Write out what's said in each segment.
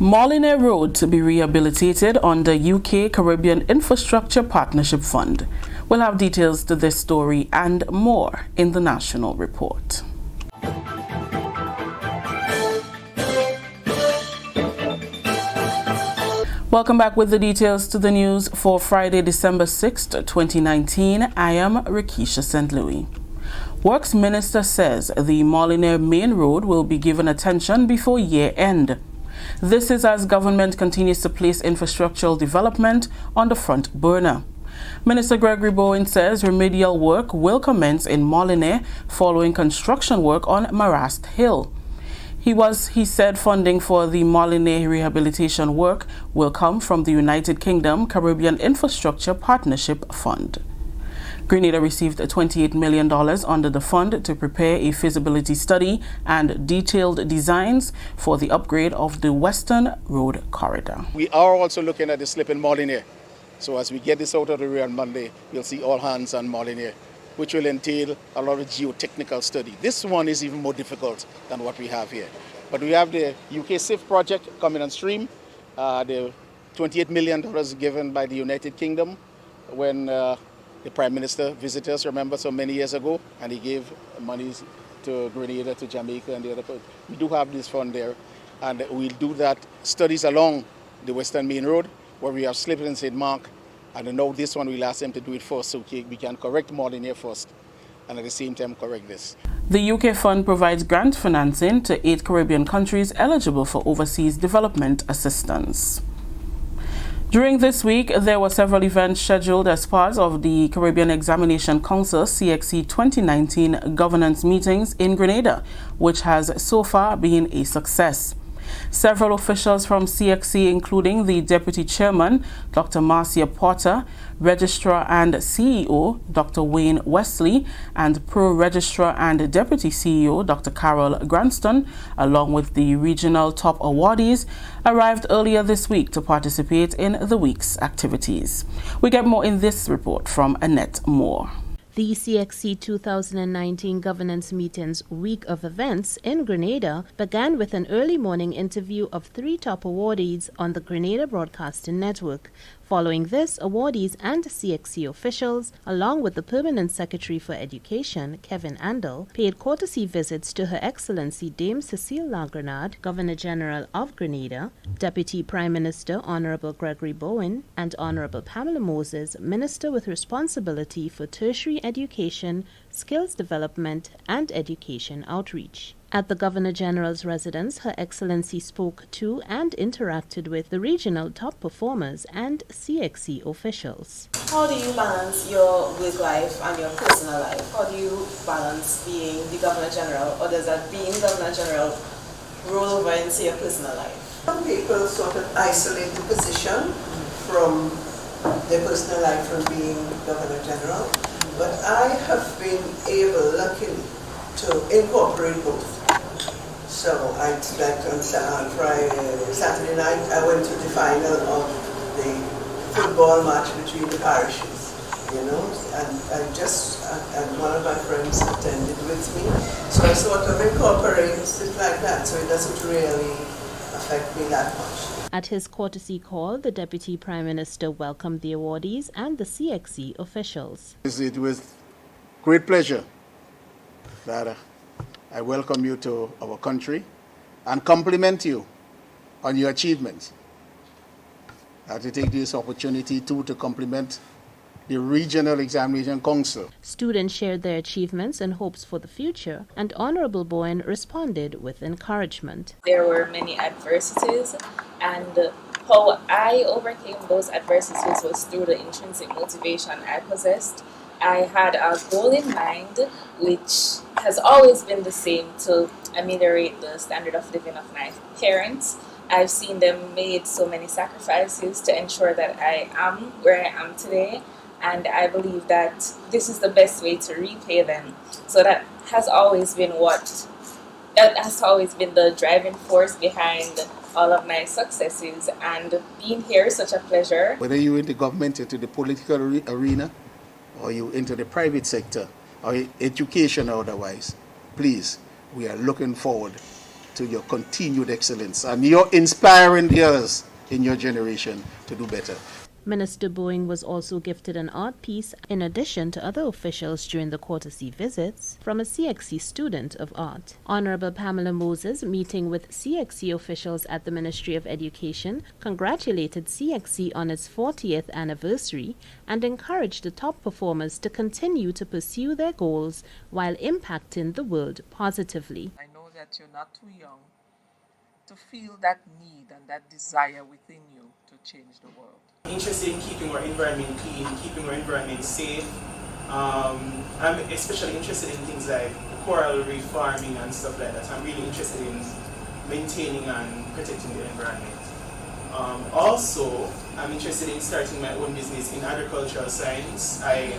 Molineux Road to be rehabilitated under UK Caribbean Infrastructure Partnership Fund. We'll have details to this story and more in the National Report. Welcome back with the details to the news for Friday, December 6th, 2019. I am Rakisha St. Louis. Works Minister says the Molineux Main Road will be given attention before year end. This is as government continues to place infrastructural development on the front burner. Minister Gregory Bowen says remedial work will commence in Molineux following construction work on Marast Hill. He said funding for the Molineux rehabilitation work will come from the United Kingdom Caribbean Infrastructure Partnership Fund. Grenada received $28 million under the fund to prepare a feasibility study and detailed designs for the upgrade of the Western Road Corridor. We are also looking at the slip in Molineux. So as we get this out of the way on Monday, you'll see all hands on Molineux, which will entail a lot of geotechnical study. This one is even more difficult than what we have here. But we have the UK SIF project coming on stream, the $28 million given by the United Kingdom when the Prime Minister visited us, remember, so many years ago, and he gave money to Grenada, to Jamaica, and the other part. We do have this fund there, and we'll do that studies along the Western Main Road, where we have slipped in St. Mark, and now this one we'll ask them to do it first, so we can correct Molineux first, and at the same time correct this. The UK fund provides grant financing to 8 Caribbean countries eligible for overseas development assistance. During this week, there were several events scheduled as part of the Caribbean Examination Council CXC 2019 governance meetings in Grenada, which has so far been a success. Several officials from CXC, including the Deputy Chairman, Dr. Marcia Porter, Registrar and CEO, Dr. Wayne Wesley, and Pro-Registrar and Deputy CEO, Dr. Carol Granston, along with the regional top awardees, arrived earlier this week to participate in the week's activities. We get more in this report from Annette Moore. The CXC 2019 Governance Meetings Week of Events in Grenada began with an early morning interview of 3 top awardees on the Grenada Broadcasting Network. Following this, awardees and CXC officials, along with the Permanent Secretary for Education, Kevin Andel, paid courtesy visits to Her Excellency Dame Cecile Lagrenade, Governor-General of Grenada, Deputy Prime Minister Honorable Gregory Bowen, and Honorable Pamela Moses, Minister with responsibility for tertiary education, skills development, and education outreach. At the Governor-General's residence, Her Excellency spoke to and interacted with the regional top performers and CXC officials. How do you balance your work life and your personal life? How do you balance being the Governor-General, or does that being Governor-General roll over into your personal life? Some people sort of isolate the position from their personal life from being Governor-General, but I have been able, luckily, to incorporate both. So I spent on Saturday night, I went to the final of the football match between the parishes, and one of my friends attended with me. So I sort of incorporate it like that, so it doesn't really affect me that much. At his courtesy call, the Deputy Prime Minister welcomed the awardees and the CXC officials. It was great pleasure that I welcome you to our country and compliment you on your achievements. I have to take this opportunity too to compliment the Regional Examination Council. Students shared their achievements and hopes for the future, and Honorable Bowen responded with encouragement. There were many adversities, and how I overcame those adversities was through the intrinsic motivation I possessed. I had a goal in mind which has always been the same: to ameliorate the standard of living of my parents. I've seen them made so many sacrifices to ensure that I am where I am today, and I believe that this is the best way to repay them. So that has always been the driving force behind all of my successes, and being here is such a pleasure. Whether you're in the government, into the political arena, or you into the private sector, or education or otherwise, please, we are looking forward to your continued excellence, and you're inspiring the others in your generation to do better. Minister Boeing was also gifted an art piece in addition to other officials during the courtesy visits from a CXC student of art. Honorable Pamela Moses, meeting with CXC officials at the Ministry of Education, congratulated CXC on its 40th anniversary and encouraged the top performers to continue to pursue their goals while impacting the world positively. I know that you're not too young to feel that need and that desire within you to change the world. Interested in keeping our environment clean, keeping our environment safe. I'm especially interested in things like coral reef farming and stuff like that. I'm really interested in maintaining and protecting the environment. Also, I'm interested in starting my own business in agricultural science. I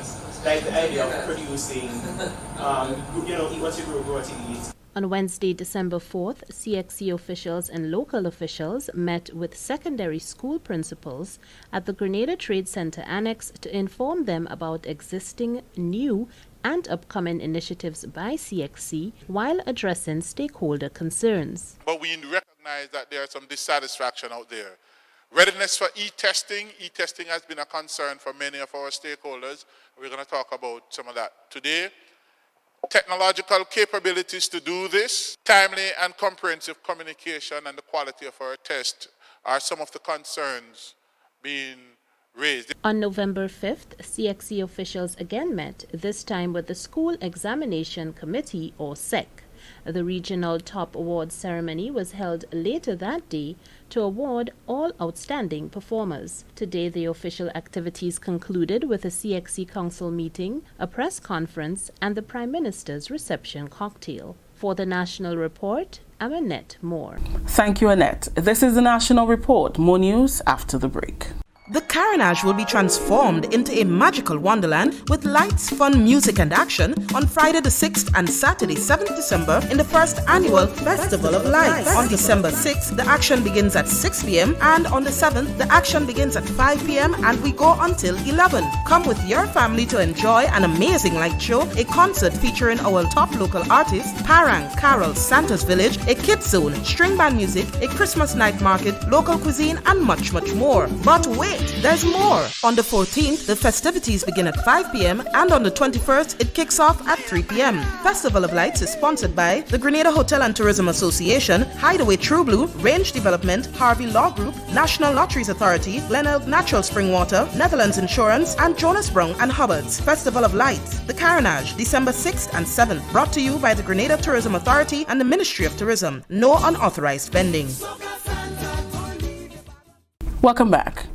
like the idea of producing, eat what you grow what you eat. On Wednesday, December 4th, CXC officials and local officials met with secondary school principals at the Grenada Trade Center Annex to inform them about existing, new, and upcoming initiatives by CXC while addressing stakeholder concerns. But we recognize that there is some dissatisfaction out there. Readiness for e-testing. E-testing has been a concern for many of our stakeholders. We're going to talk about some of that today. Technological capabilities to do this, timely and comprehensive communication, and the quality of our test are some of the concerns being raised. On November 5th, CXC officials again met, this time with the School Examination Committee, or SEC. The regional top award ceremony was held later that day to award all outstanding performers. Today, the official activities concluded with a CXC Council meeting, a press conference, and the Prime Minister's reception cocktail. For the National Report, I'm Annette Moore. Thank you, Annette. This is the National Report. More news after the break. The Carriacou will be transformed into a magical wonderland with lights, fun, music and action on Friday the 6th and Saturday 7th December in the first annual Festival of Lights. On December 6th, the action begins at 6 p.m. and on the 7th, the action begins at 5 p.m. and we go until 11. Come with your family to enjoy an amazing light show, a concert featuring our top local artists, Parang, Carol, Santa's Village, a kids zone, string band music, a Christmas night market, local cuisine and much more. But wait! There's more. On the 14th, the festivities begin at 5 p.m. and on the 21st, it kicks off at 3 p.m. Festival of Lights is sponsored by the Grenada Hotel and Tourism Association, Hideaway True Blue, Range Development, Harvey Law Group, National Lotteries Authority, Glenelg Natural Spring Water, Netherlands Insurance, and Jonas Brown and Hubbard's. Festival of Lights, the Carriacou, December 6th and 7th, brought to you by the Grenada Tourism Authority and the Ministry of Tourism. No unauthorized vending. Welcome back.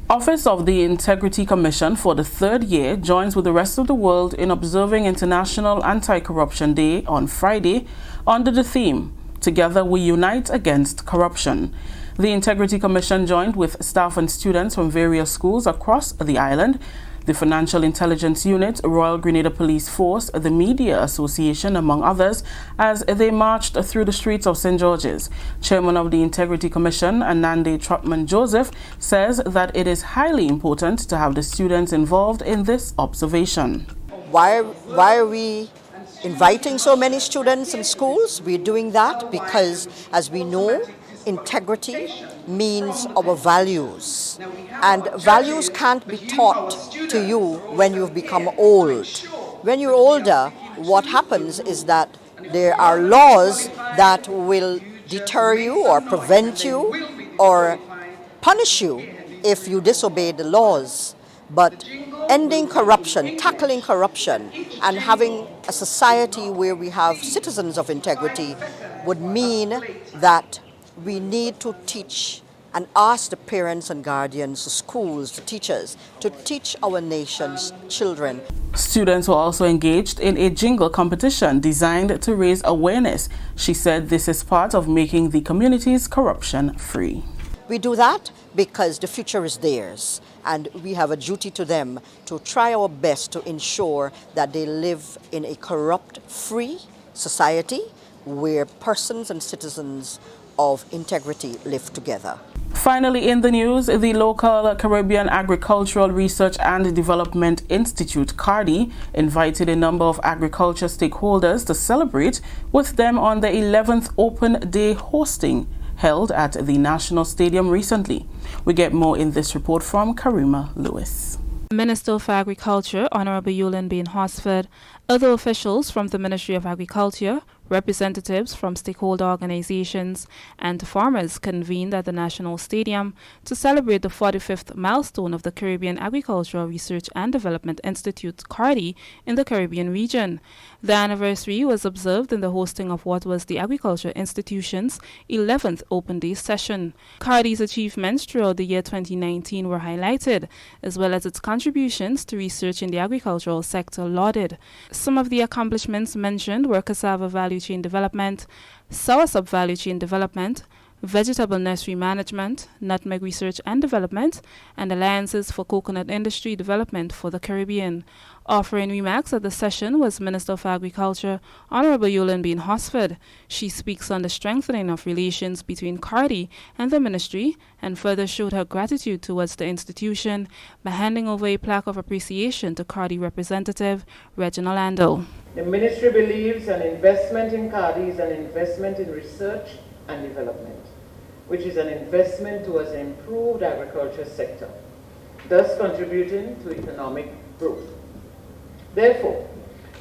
Office of the Integrity Commission for the third year joins with the rest of the world in observing International Anti-Corruption Day on Friday under the theme, Together We Unite Against Corruption. The Integrity Commission joined with staff and students from various schools across the island, the Financial Intelligence Unit, Royal Grenada Police Force, the Media Association, among others, as they marched through the streets of St. George's. Chairman of the Integrity Commission, Anande Trotman Joseph, says that it is highly important to have the students involved in this observation. Why are we inviting so many students in schools? We're doing that because, as we know, integrity means our values, and values can't be taught to you when you've become old. When you're older, what happens is that there are laws that will deter you or prevent you or punish you if you disobey the laws. But ending corruption, tackling corruption, and having a society where we have citizens of integrity would mean that we need to teach and ask the parents and guardians, the schools, the teachers, to teach our nation's children. Students were also engaged in a jingle competition designed to raise awareness. She said this is part of making the communities corruption-free. We do that because the future is theirs, and we have a duty to them to try our best to ensure that they live in a corrupt-free society where persons and citizens of integrity live together. Finally, in the news, the local Caribbean Agricultural Research and Development Institute, CARDI, invited a number of agriculture stakeholders to celebrate with them on the 11th Open Day hosting held at the National Stadium recently. We get more in this report from Karima Lewis. Minister for Agriculture, Honorable Yulin Bain Hosford, other officials from the Ministry of Agriculture, representatives from stakeholder organizations, and farmers convened at the National Stadium to celebrate the 45th milestone of the Caribbean Agricultural Research and Development Institute, CARDI, in the Caribbean region. The anniversary was observed in the hosting of what was the Agriculture Institution's 11th Open Day session. CARDI's achievements throughout the year 2019 were highlighted, as well as its contributions to research in the agricultural sector lauded. Some of the accomplishments mentioned were cassava value chain development, soursop value chain development, vegetable nursery management, nutmeg research and development, and alliances for coconut industry development for the Caribbean. Offering remarks at the session was Minister for Agriculture, Honorable Yulin Bain Hosford. She speaks on the strengthening of relations between CARDI and the ministry and further showed her gratitude towards the institution by handing over a plaque of appreciation to CARDI representative Reginald Andel. The ministry believes an investment in CARDI is an investment in research and development, which is an investment towards an improved agriculture sector, thus contributing to economic growth. Therefore,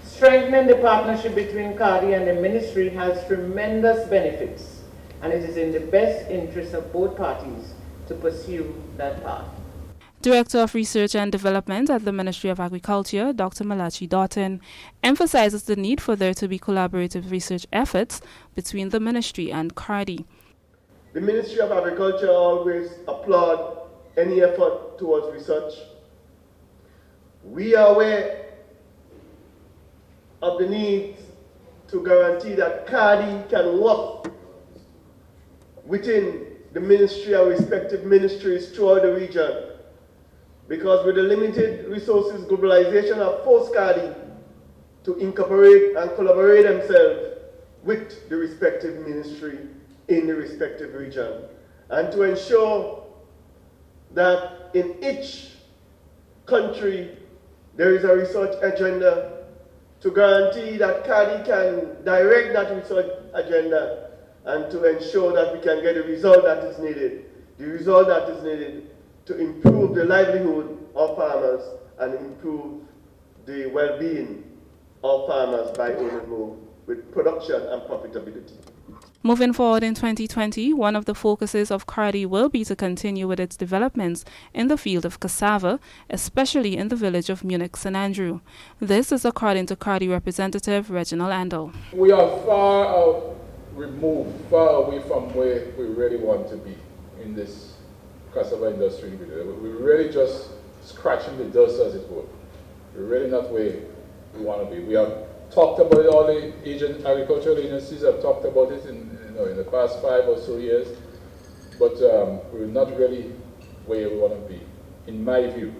strengthening the partnership between CARDI and the ministry has tremendous benefits, and it is in the best interest of both parties to pursue that path. Director of Research and Development at the Ministry of Agriculture, Dr. Malachi Doughton, emphasizes the need for there to be collaborative research efforts between the ministry and CARDI. The Ministry of Agriculture always applaud any effort towards research. We are aware of the need to guarantee that CARDI can work within the ministry or respective ministries throughout the region, because with the limited resources, globalization have forced CARDI to incorporate and collaborate themselves with the respective ministry in the respective region, and to ensure that in each country there is a research agenda to guarantee that CARDI can direct that research agenda and to ensure that we can get the result that is needed, to improve the livelihood of farmers and improve the well-being of farmers by owning more with production and profitability. Moving forward in 2020, one of the focuses of CARDI will be to continue with its developments in the field of cassava, especially in the village of Munich St. Andrew. This is according to CARDI representative Reginald Andel. We are far away from where we really want to be in this cassava industry. We're really just scratching the dust, as it were. We're really not where we want to be. We have talked about it, all the agricultural agencies have talked about it in the past 5 or so years, but we're not really where we want to be, in my view.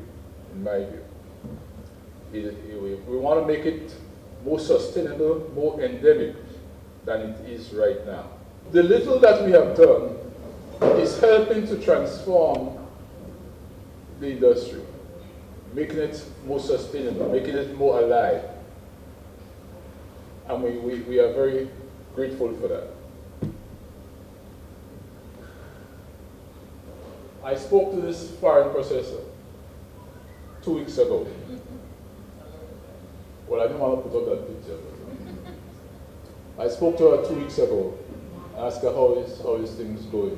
We want to make it more sustainable, more endemic than it is right now. The little that we have done is helping to transform the industry, making it more sustainable, making it more alive. And we are very grateful for that. I spoke to this foreign processor 2 weeks ago. Well, I didn't want to put up that picture. I spoke to her 2 weeks ago, asked her how is things going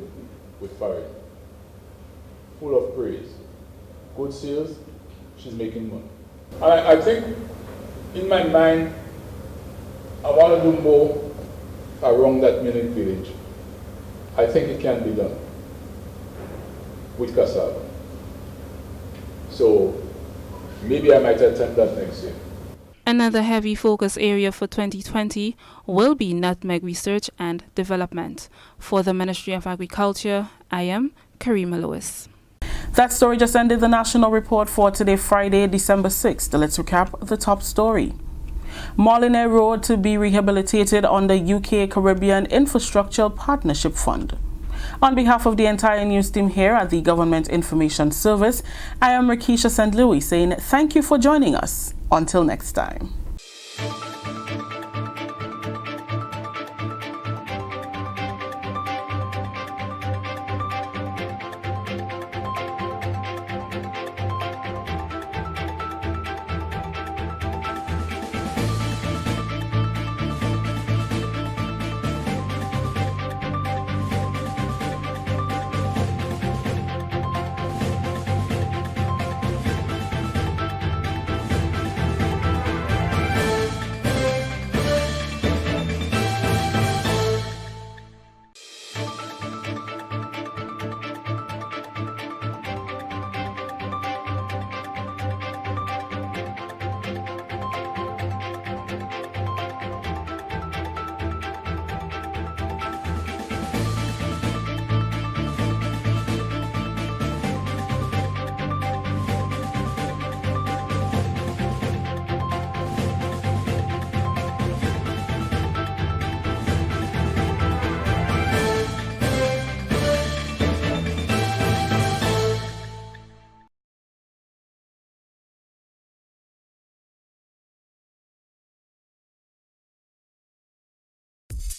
with foreign. Full of praise. Good sales, she's making money. I think in my mind, I want to do more around that Munich village. I think it can be done with cassava. So maybe I might attempt that next year. Another heavy focus area for 2020 will be nutmeg research and development. For the Ministry of Agriculture, I am Karima Lewis. That story just ended the national report for today, Friday, December 6th. Let's recap the top story. Molyneux Road to be rehabilitated on the UK Caribbean Infrastructure Partnership Fund. On behalf of the entire news team here at the Government Information Service, I am Rakisha St. Louis saying thank you for joining us. Until next time.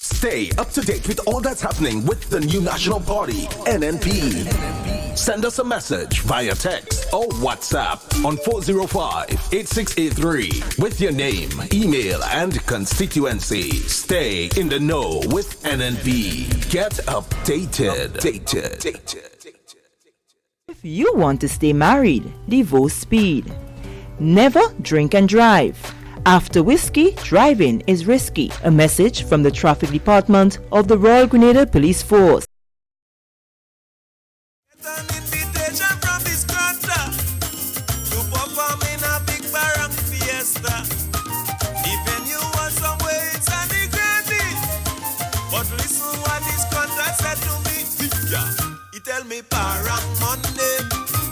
Stay up to date with all that's happening with the new national party, NNP. Send us a message via text or WhatsApp on 405-8683 with your name, email, and constituency. Stay in the know with NNP. Get updated. If you want to stay married, divorce speed. Never drink and drive. After whiskey, driving is risky. A message from the Traffic Department of the Royal Grenada Police Force. Tell me parang Monday,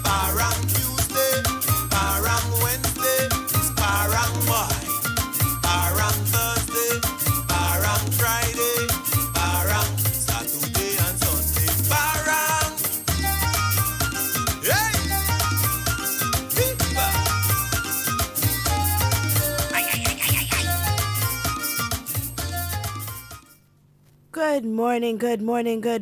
parang Tuesday, parang Wednesday, parang boy, parang Thursday, parang Friday, parang Saturday and Sunday, parang. Hey, Viva. Good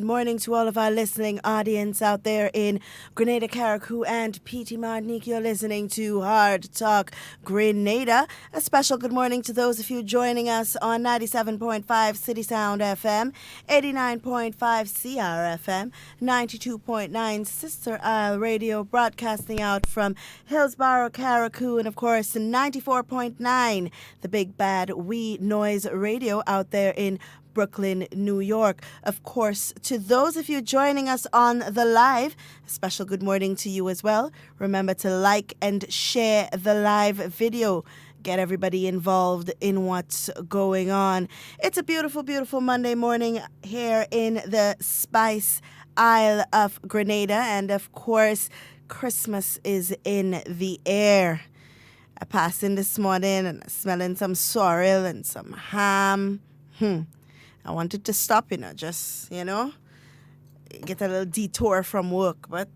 morning to all of our listening audience out there in Grenada, Carriacou, and PT Martinique. You're listening to Hard Talk Grenada. A special good morning to those of you joining us on 97.5 CitysoundFM, 89.5 CRFM, 92.9 Sister Isle Radio, broadcasting out from Hillsborough, Carriacou, and of course 94.9, the Big Bad WI Noise Radio out there in Brooklyn, New York. Of course, to those of you joining us on the live, a special good morning to you as well. Remember to like and share the live video. Get everybody involved in what's going on. It's a beautiful, beautiful Monday morning here in the Spice Isle of Grenada. And of course, Christmas is in the air. I passed in this morning and smelling some sorrel and some ham. I wanted to stop, just, get a little detour from work, but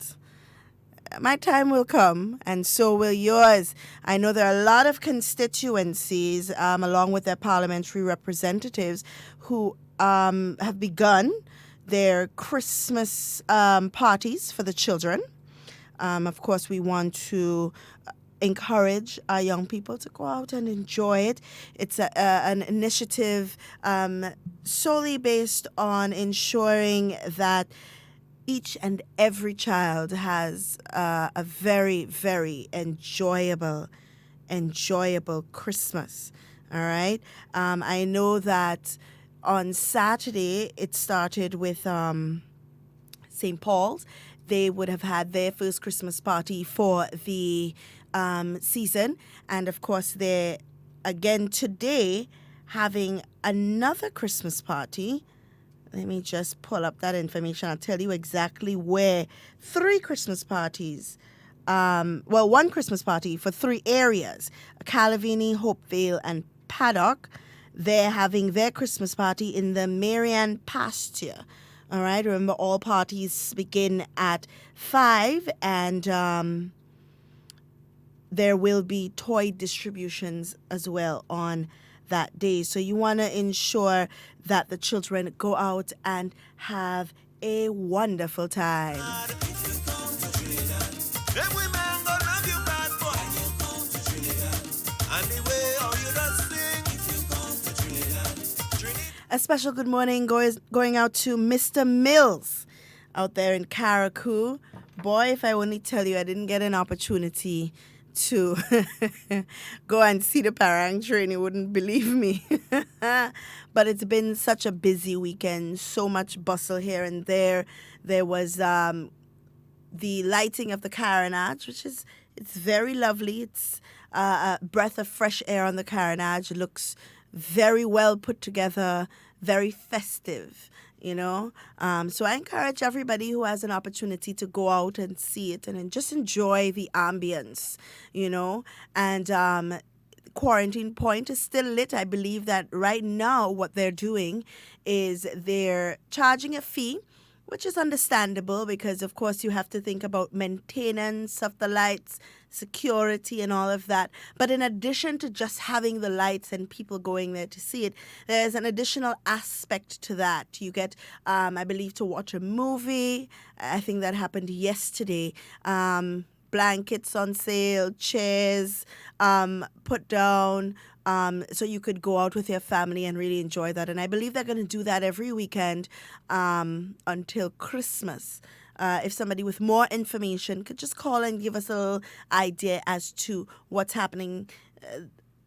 my time will come, and so will yours. I know there are a lot of constituencies, along with their parliamentary representatives, who have begun their Christmas parties for the children. Of course, we want to encourage our young people to go out and enjoy it. It's an initiative solely based on ensuring that each and every child has a very, very enjoyable Christmas. All right? I know that on Saturday it started with St. Paul's. They would have had their first Christmas party for the season, and of course they're again today having another Christmas party. Let me just pull up that information. I'll tell you exactly where. 3 Christmas parties. One Christmas party for 3 areas: Calavini, Hopevale, and Paddock. They're having their Christmas party in the Marianne Pasture. All right. Remember, all parties begin at 5, and there will be toy distributions as well on that day. So you want to ensure that the children go out and have a wonderful time. A special good morning going out to Mr. Mills out there in Carriacou. Boy, if I only tell you I didn't get an opportunity to go and see the parang train, you wouldn't believe me. But it's been such a busy weekend, so much bustle here and there. There was the lighting of the carriage, which is it's very lovely. It's a breath of fresh air on the carriage. It looks very well put together, very festive, you know. So I encourage everybody who has an opportunity to go out and see it and just enjoy the ambience, you know. And Quarantine Point is still lit. I believe that right now what they're doing is they're charging a fee, which is understandable because, of course, you have to think about maintenance of the lights, security, and all of that. But in addition to just having the lights and people going there to see it, there's an additional aspect to that. You get, I believe, to watch a movie. I think that happened yesterday. Blankets on sale, chairs put down. So you could go out with your family and really enjoy that. And I believe they're going to do that every weekend until Christmas. If somebody with more information could just call and give us a little idea as to what's happening,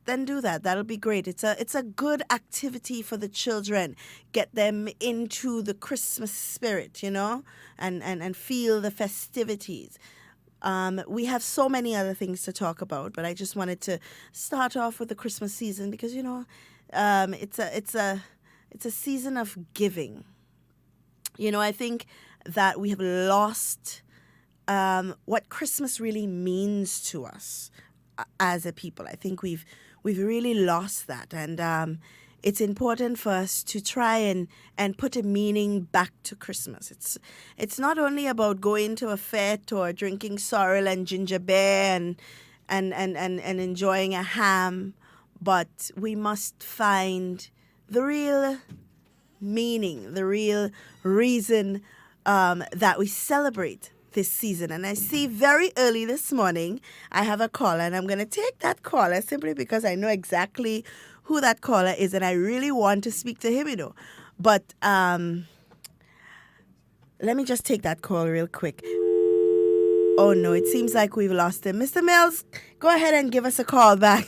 then do that. That'll be great. It's a good activity for the children. Get them into the Christmas spirit, you know, and feel the festivities. We have so many other things to talk about, but I just wanted to start off with the Christmas season because, you know, it's a season of giving. You know, I think that we have lost what Christmas really means to us as a people. I think we've really lost that, and it's important for us to try and put a meaning back to Christmas. It's not only about going to a fete or drinking sorrel and ginger beer and enjoying a ham, but we must find the real meaning, the real reason that we celebrate this season. And I see very early this morning, I have a caller, and I'm going to take that caller simply because I know exactly who that caller is, and I really want to speak to him, you know. But let me just take that call real quick. Oh, no, it seems like we've lost him. Mr. Mills, go ahead and give us a call back.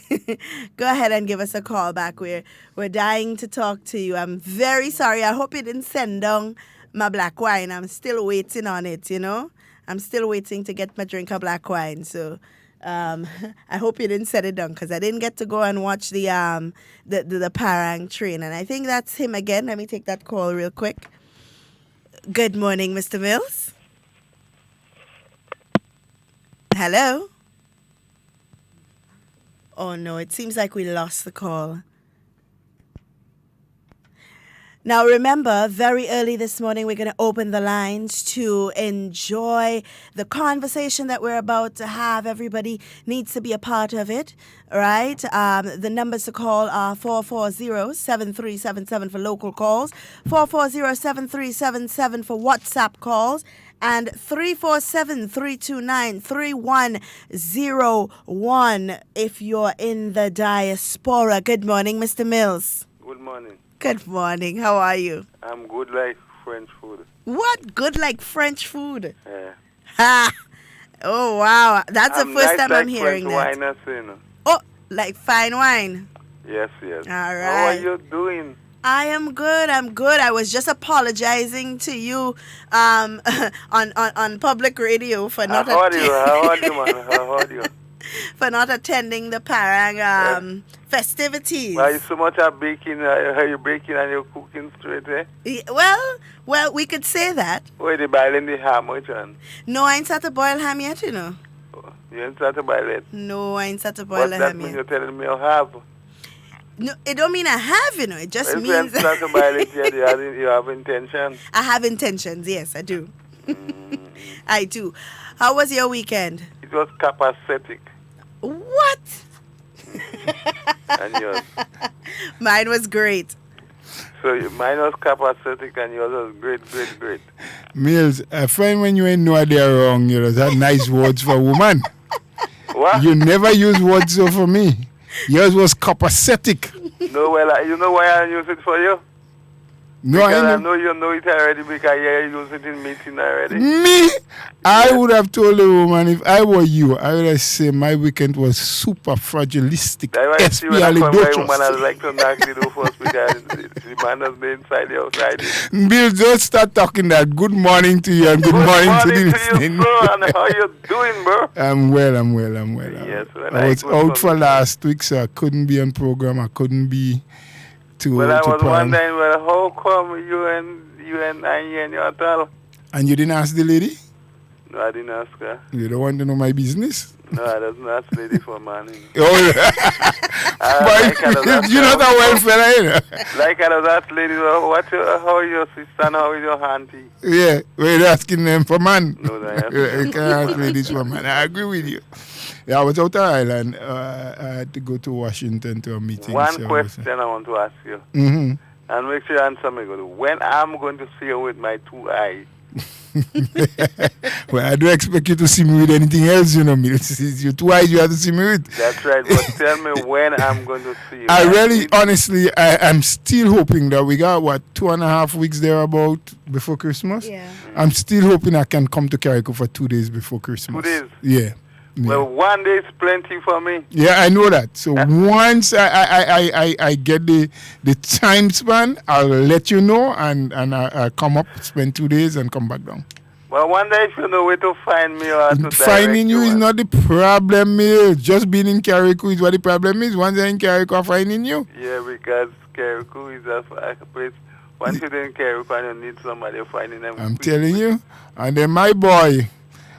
Go ahead and give us a call back. We're dying to talk to you. I'm very sorry. I hope you didn't send down my black wine. I'm still waiting on it, you know. I'm still waiting to get my drink of black wine. So I hope you didn't set it down because I didn't get to go and watch the parang train. And I think that's him again. Let me take that call real quick. Good morning, Mr. Mills. Hello? Oh, no, it seems like we lost the call. Now, remember, very early this morning, we're going to open the lines to enjoy the conversation that we're about to have. Everybody needs to be a part of it, right? The numbers to call are 440-7377 for local calls, 440-7377 for WhatsApp calls, and 347-329-3101 if you're in the diaspora. Good morning, Mr. Mills. Good morning. Good morning. How are you? I'm good like French food. What? Good like French food? Yeah. Ha! Oh, wow. That's the first time I'm like hearing French that. wine, you know. Oh, like fine wine? Yes, yes. All right. How are you doing? I am good. I'm good. I was just apologizing to you on public radio for not How are you, man? How are you? For not attending the parang festivities. Why you so much are baking? Are you baking and you're cooking straight, eh? Well, we could say that. Where they boiling the ham, which one? No, I ain't started to boil ham yet, you know. You ain't started to boil it? No, I ain't started to boil the ham What's that mean yet. you're telling me you have? No, it don't mean I have, It just means... You have intentions. I have intentions, yes, I do. I do. How was your weekend? It was capacitic. What? And yours? Mine was great. So mine was capacitic and yours was great. Mills, I find when you ain't no idea wrong, that nice words for a woman. What? You never use words so for me. Yours was capacitic. No, well, you know why I use it for you? No, because I know you know it already because I use it in meeting already. Me? I would have told the woman, if I were you, I would have said my weekend was super fragilistic. Especially woman, I'd like to knock the door first because the man has been inside the outside. Bill, don't start talking that. Good morning to you and good morning to the listening. You, bro, and how you doing, bro? I'm well. Yes, I was out for last week, so I couldn't be on program. I couldn't be to Well, I was plan. wondering, how come you and I and your tal? And you didn't ask the lady? No, I didn't ask her. You don't want to know my business? No, I don't ask lady for money. Oh, you're not a well fella, Like I was asking lady, how your sister and how is your auntie? Yeah, we're asking them for man. No, you can't ask ladies for man. I agree with you. Yeah, I was out of Ireland. I had to go to Washington to a meeting. One question I want to ask you. Mm-hmm. And make sure you answer me good. When I'm going to see you with my two eyes? Well, I don't expect you to see me with anything else, It's your two eyes you have to see me with. That's right, but tell me when I'm going to see you. I really, honestly, I'm still hoping that we got, 2.5 weeks thereabout before Christmas? Yeah. I'm still hoping I can come to Carriacou for 2 days before Christmas. 2 days? Yeah. Well, 1 day is plenty for me. Yeah, I know that. So once I get the time span, I'll let you know, and I'll come up, spend 2 days, and come back down. Well, one day if you know where to find me or to finding you is not the problem, just being in Carriacou is what the problem is. Once I'm in Carriacou, I'm finding you. Yeah, because Carriacou is a place. Once you're in Carriacou and you need somebody, you're finding them. I'm telling you. And then my boy,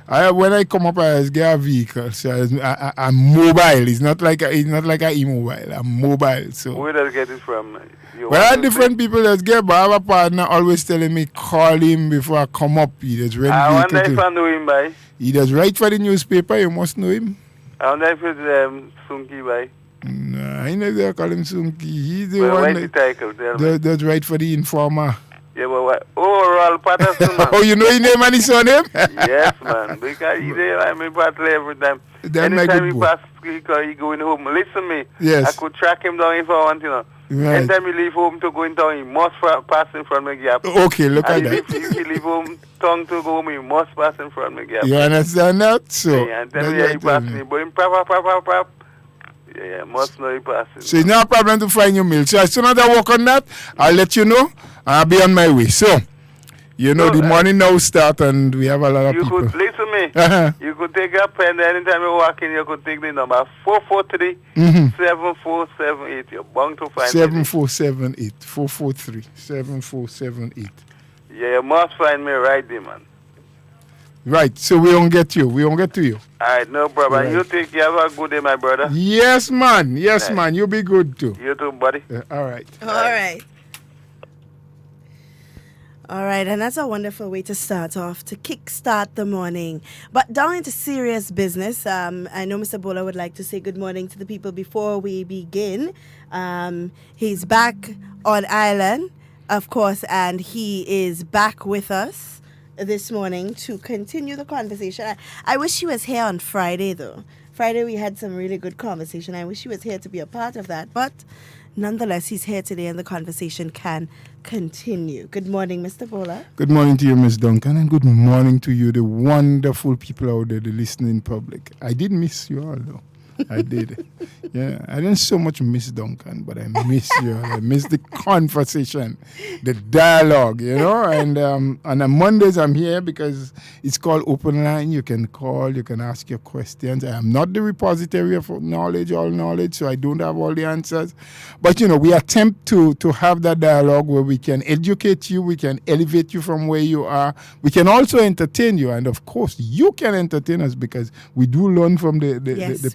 when I come up, I get a vehicle. So I'm mobile. It's not like a e-mobile. I'm mobile. So where does get it from? Well, different people that get, but I have a partner always telling me call him before I come up. He does rent I wonder if I know him by. He does write for the newspaper. You must know him. I wonder if it's Sunki by. No, I never call him Sunki. He's the well, one that does write for the Informer. Yeah, but what? Oh, Royal Patterson, man. Oh, you know his name and his surname? Yes, man. Because he's there, I'm in battle every time. Anytime he pass, he going home. Listen me. Yes. I could track him down if I want, Right. Anytime he leave home to go in town, he must pass in front of me gap. Okay, look at that. If he leave home town to go home, he must pass in front of me gap. You understand that? So, yeah, and tell me he pass me. But him pop. Yeah, must know he passing. So it's not a problem to find your meal. So as soon as I work on that, I'll let you know. I'll be on my way. So, the morning now start and we have a lot of people. You could listen me. You could take a pen anytime you walk in. You could take the number 443-7478. You're bound to find 7478. 443-7478. Yeah, you must find me right there, man. Right, so we won't get you. We won't get to you. All right, no problem. Right. You have a good day, my brother. Yes, man. Yes, right. Man. You be good, too. You too, buddy. All right. All right. All right, and that's a wonderful way to start off, to kickstart the morning. But down into serious business, I know Mr. Bola would like to say good morning to the people before we begin. He's back on island, of course, and he is back with us this morning to continue the conversation. I wish he was here on Friday, though. Friday we had some really good conversation. I wish he was here to be a part of that. But nonetheless, he's here today and the conversation can continue. Good morning, Mr. Bola. Good morning to you, Ms. Duncan, and good morning to you, the wonderful people out there, the listening public. I did miss you all, though. I did. Yeah, I didn't so much miss Duncan, but I miss you. I miss the conversation, the dialogue, And on Mondays, I'm here because it's called Open Line. You can call, you can ask your questions. I am not the repository of all knowledge, so I don't have all the answers. But, we attempt to have that dialogue where we can educate you, we can elevate you from where you are. We can also entertain you. And, of course, you can entertain us because we do learn from the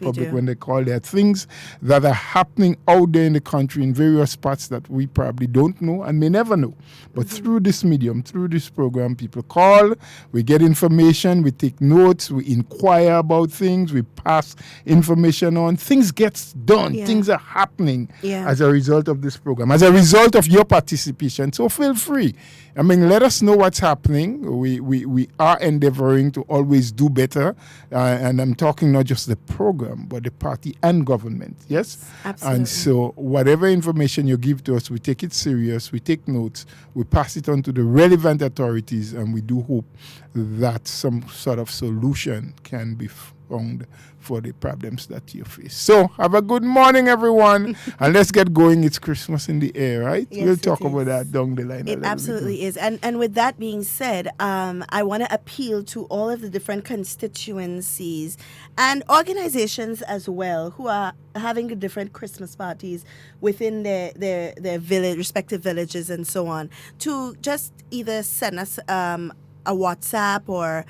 public public when they call. There are things that are happening out there in the country in various parts that we probably don't know and may never know. But through this medium, through this program, people call, we get information, we take notes, we inquire about things, we pass information on. Things get done. Things are happening as a result of this program, as a result of your participation. So feel free. I mean, let us know what's happening. We are endeavoring to always do better. And I'm talking not just the program, but the party and government. Yes? Absolutely. And so whatever information you give to us, we take it serious. We take notes. We pass it on to the relevant authorities. And we do hope that some sort of solution can be found for the problems that you face. So have a good morning, everyone. And let's get going. It's Christmas in the air, right? Yes, We'll talk about that down the line. It absolutely is. And with that being said, I want to appeal to all of the different constituencies and organizations as well who are having the different Christmas parties within their village, respective villages and so on, to just either send us a WhatsApp or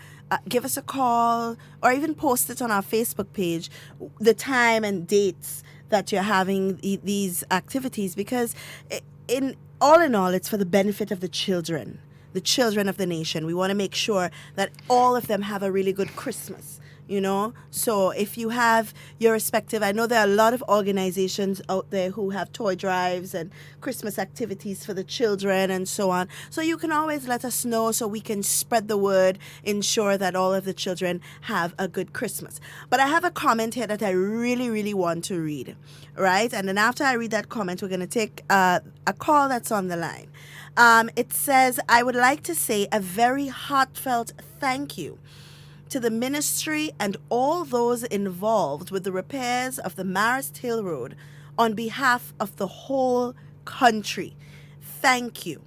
give us a call, or even post it on our Facebook page, the time and dates that you're having these activities, because in all, it's for the benefit of the children of the nation. We want to make sure that all of them have a really good Christmas. So if you have your respective, I know there are a lot of organizations out there who have toy drives and Christmas activities for the children and so on. So you can always let us know so we can spread the word, ensure that all of the children have a good Christmas. But I have a comment here that I really, really want to read, right? And then after I read that comment, we're going to take a call that's on the line. It says, I would like to say a very heartfelt thank you to the ministry and all those involved with the repairs of the Marist Hill Road on behalf of the whole country. Thank you.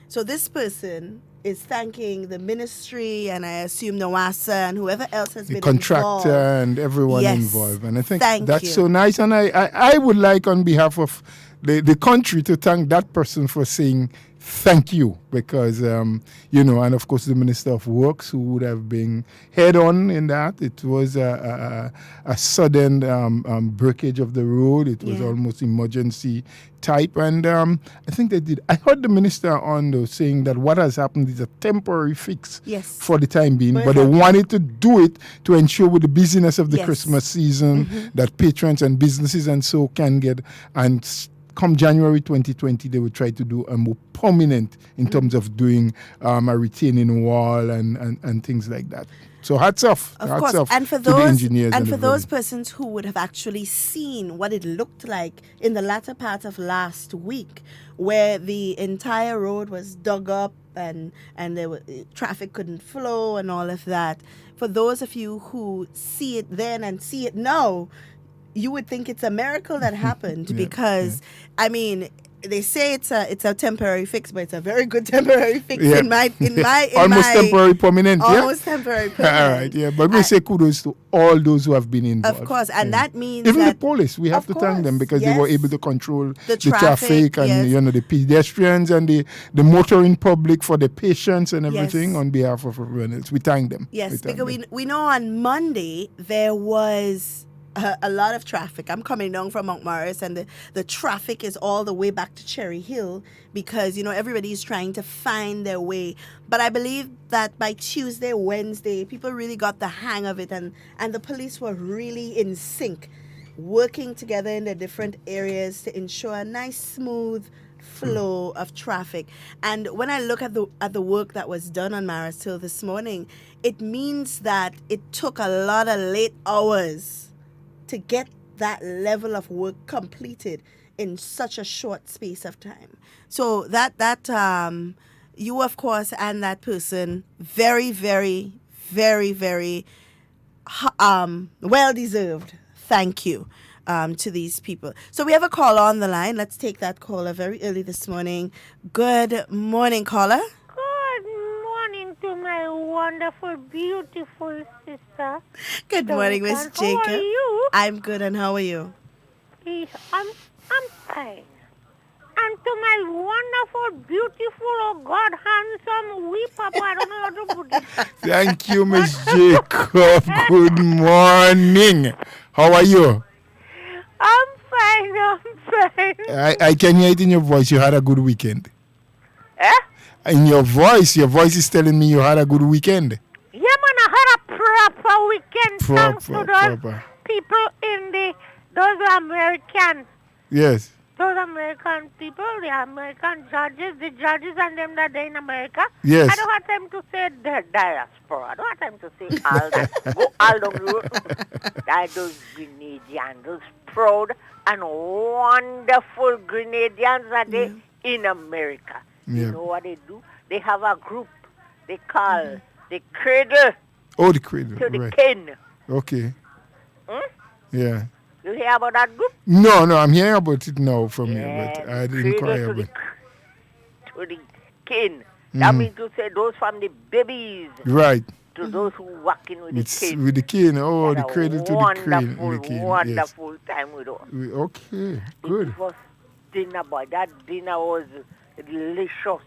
So this person is thanking the ministry, and I assume NOASA and whoever else has been involved. The contractor and everyone Yes. involved. And I think Thank that's you. so nice. And I would like, on behalf of the country, to thank that person for saying thank you, because, and of course the Minister of Works, who would have been head on in that. It was a sudden breakage of the road. It was almost emergency type. And I think they did. I heard the minister on, though, saying that what has happened is a temporary fix for the time being, but they wanted to do it to ensure with the busyness of the Christmas season that patrons and businesses and so can get, and come January 2020, they will try to do a more permanent in terms of doing a retaining wall and things like that. So hats off. Of hats course, off and for to the those engineers and for those everybody. persons who would have actually seen what it looked like in the latter part of last week, where the entire road was dug up and traffic couldn't flow and all of that. For those of you who see it then and see it now, you would think it's a miracle that happened because, I mean, they say it's a temporary fix, but it's a very good temporary fix in my almost temporary permanent. Almost temporary permanent. All right, but we say kudos to all those who have been involved. Of course, and that means even that the police, we have to thank them because they were able to control the traffic and the pedestrians and the motoring public for the patients and everything on behalf of everyone else. We thank them. Yes, because we know on Monday there was a lot of traffic. I'm coming down from Mount Morris, and the traffic is all the way back to Cherry Hill because, everybody's trying to find their way. But I believe that by Tuesday, Wednesday, people really got the hang of it, and the police were really in sync, working together in the different areas to ensure a nice, smooth flow of traffic. And when I look at the work that was done on Marist Hill this morning, it means that it took a lot of late hours to get that level of work completed in such a short space of time. So that you, of course, and that person, very, very, very, very well-deserved thank you to these people. So we have a caller on the line. Let's take that caller very early this morning. Good morning, caller. To my wonderful, beautiful sister. Good morning, Miss Jacob. How are you? I'm good, and how are you? I'm fine. And to my wonderful, beautiful, oh God, handsome wee papa. I don't know how to put it. Thank you, Miss Jacob. Good morning. How are you? I'm fine. I can hear it in your voice. You had a good weekend. Eh? In your voice is telling me you had a good weekend. Yeah, man, I had a proper weekend. Thanks to those people in those Americans. Yes. Those American people, the American judges, the judges and them that are in America. Yes. I don't have time to say the diaspora. I don't have time to say all that. Go all down the road. Those Grenadians, those proud and wonderful Grenadians that they in America. Yeah. You know what they do? They have a group they call the Cradle. Oh, the Cradle. To the right. Kin. Okay. Yeah. You hear about that group? No, I'm hearing about it now from you, but I didn't inquire about it. To the Kin. That means to say those from the babies. Right. To those who working with the Kin. With the Kin. Oh, the Cradle to the Kin. Wonderful time with us. Okay, good. It was dinner, boy. That dinner was delicious.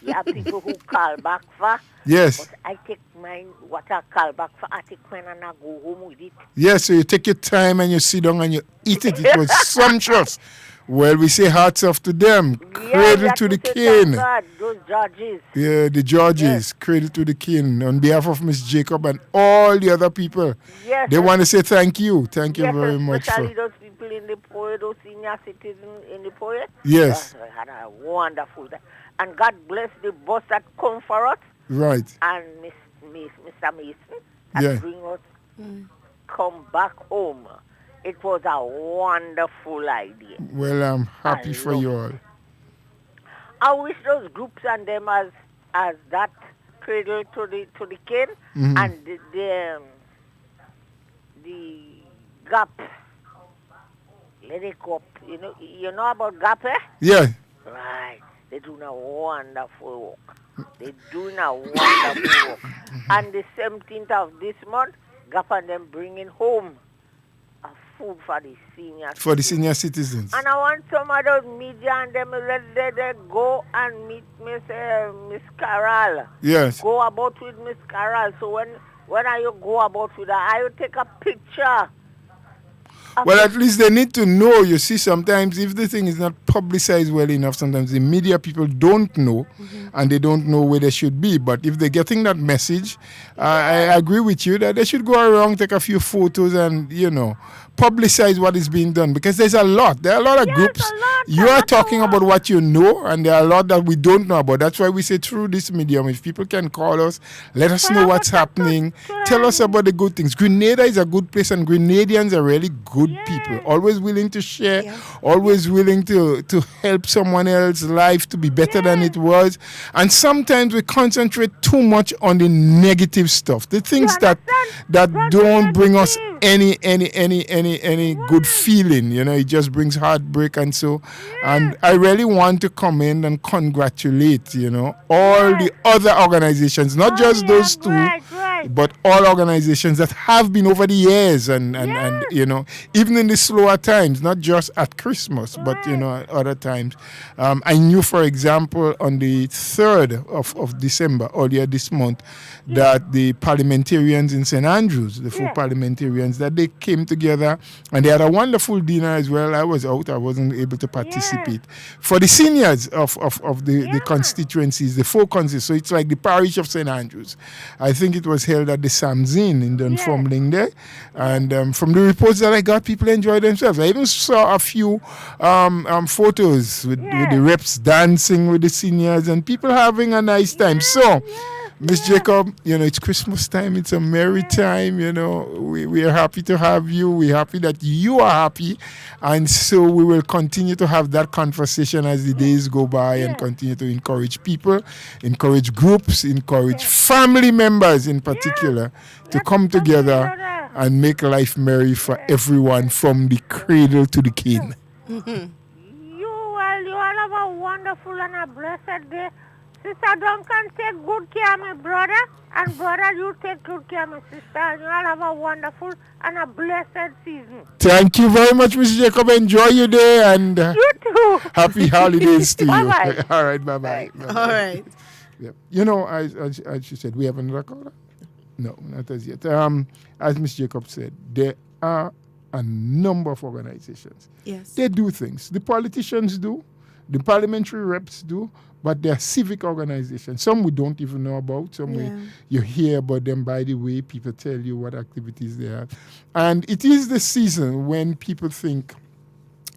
You have people who call back for. Yes. But I take mine, what I call back for, I take mine and I go home with it. Yes, so you take your time and you sit down and you eat it. It was sumptuous. Well, we say hats off to them. Cradle to the Kin. Those judges. Yeah, the judges. Yes. Cradle to the Kin. On behalf of Miss Jacob and all the other people. Yes. They want to say thank you. Thank you very much. Especially those people in the poet, those senior citizens in the poet. Yes. I had a wonderful time. And God bless the bus that come for us. Right. And Mr. Mason that bring us come back home. It was a wonderful idea. Well, I'm happy for you all. I wish those groups and them as that Cradle to the Kin and the Gap. Let it go up. You know about Gap, eh? Yeah. Right. They're doing a wonderful work. And the 17th of this month, Gap and them bringing home a food for the seniors. For the senior citizens. And I want some of those media and them let they go and meet Miss Carol. Yes. Go about with Miss Carol. So when you go about with her, I will take a picture. Well, at least they need to know. You see, sometimes if the thing is not publicized well enough, sometimes the media people don't know and they don't know where they should be. But if they're getting that message, I agree with you that they should go around, take a few photos and, publicize what is being done. Because there's a lot. There are a lot of groups. You are talking about what you know, and there are a lot that we don't know about. That's why we say through this medium, if people can call us, let us know what's happening, tell us about the good things. Grenada is a good place, and Grenadians are really good people, always willing to share, always willing to help someone else's life to be better than it was. And sometimes we concentrate too much on the negative stuff, the things that don't bring us any good feeling. It just brings heartbreak and so. And I really want to commend and congratulate, all the other organizations, not just those two, but all organizations that have been over the years and even in the slower times, not just at Christmas, but at other times. I knew, for example, on the 3rd of December, earlier this month, that the parliamentarians in St. Andrews, the 4 parliamentarians, that they came together and they had a wonderful dinner as well. I was out, I wasn't able to participate. For the seniors of the constituencies, the 4 constituencies, so it's like the parish of St. Andrews. I think it was held at the Samzin in Dunfermline there. And from the reports that I got, people enjoyed themselves. I even saw a few photos with the reps dancing with the seniors and people having a nice time. So, Miss Jacob, it's Christmas time. It's a merry time. We are happy to have you. We're happy that you are happy. And so we will continue to have that conversation as the days go by and continue to encourage people, encourage groups, encourage family members in particular to come together and make life merry for everyone from the cradle to the king. You all have a wonderful and a blessed day. Sister Duncan, take good care of my brother. And brother, you take good care of my sister. And you all have a wonderful and a blessed season. Thank you very much, Mr. Jacob. Enjoy your day and you too. Happy holidays to you. Bye-bye. All right, bye-bye. Bye-bye. All right. Yep. You know, as she said, we have another caller? No, not as yet. As Ms. Jacob said, there are a number of organizations. Yes. They do things. The politicians do, the parliamentary reps do, but they're civic organizations. Some we don't even know about. Some you hear about them by the way. People tell you what activities they have. And it is the season when people think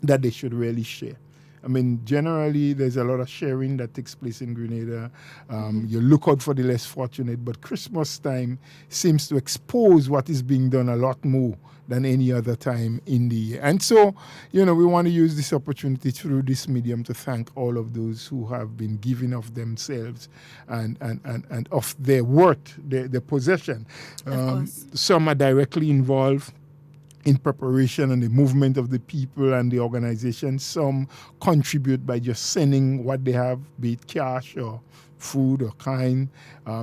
that they should really share. I mean, generally, there's a lot of sharing that takes place in Grenada. You look out for the less fortunate, but Christmas time seems to expose what is being done a lot more than any other time in the year. And so, you know, we want to use this opportunity through this medium to thank all of those who have been giving of themselves and of their worth, their possession. Some are directly involved in preparation and the movement of the people and the organization. Some contribute by just sending what they have, be it cash or food or kind.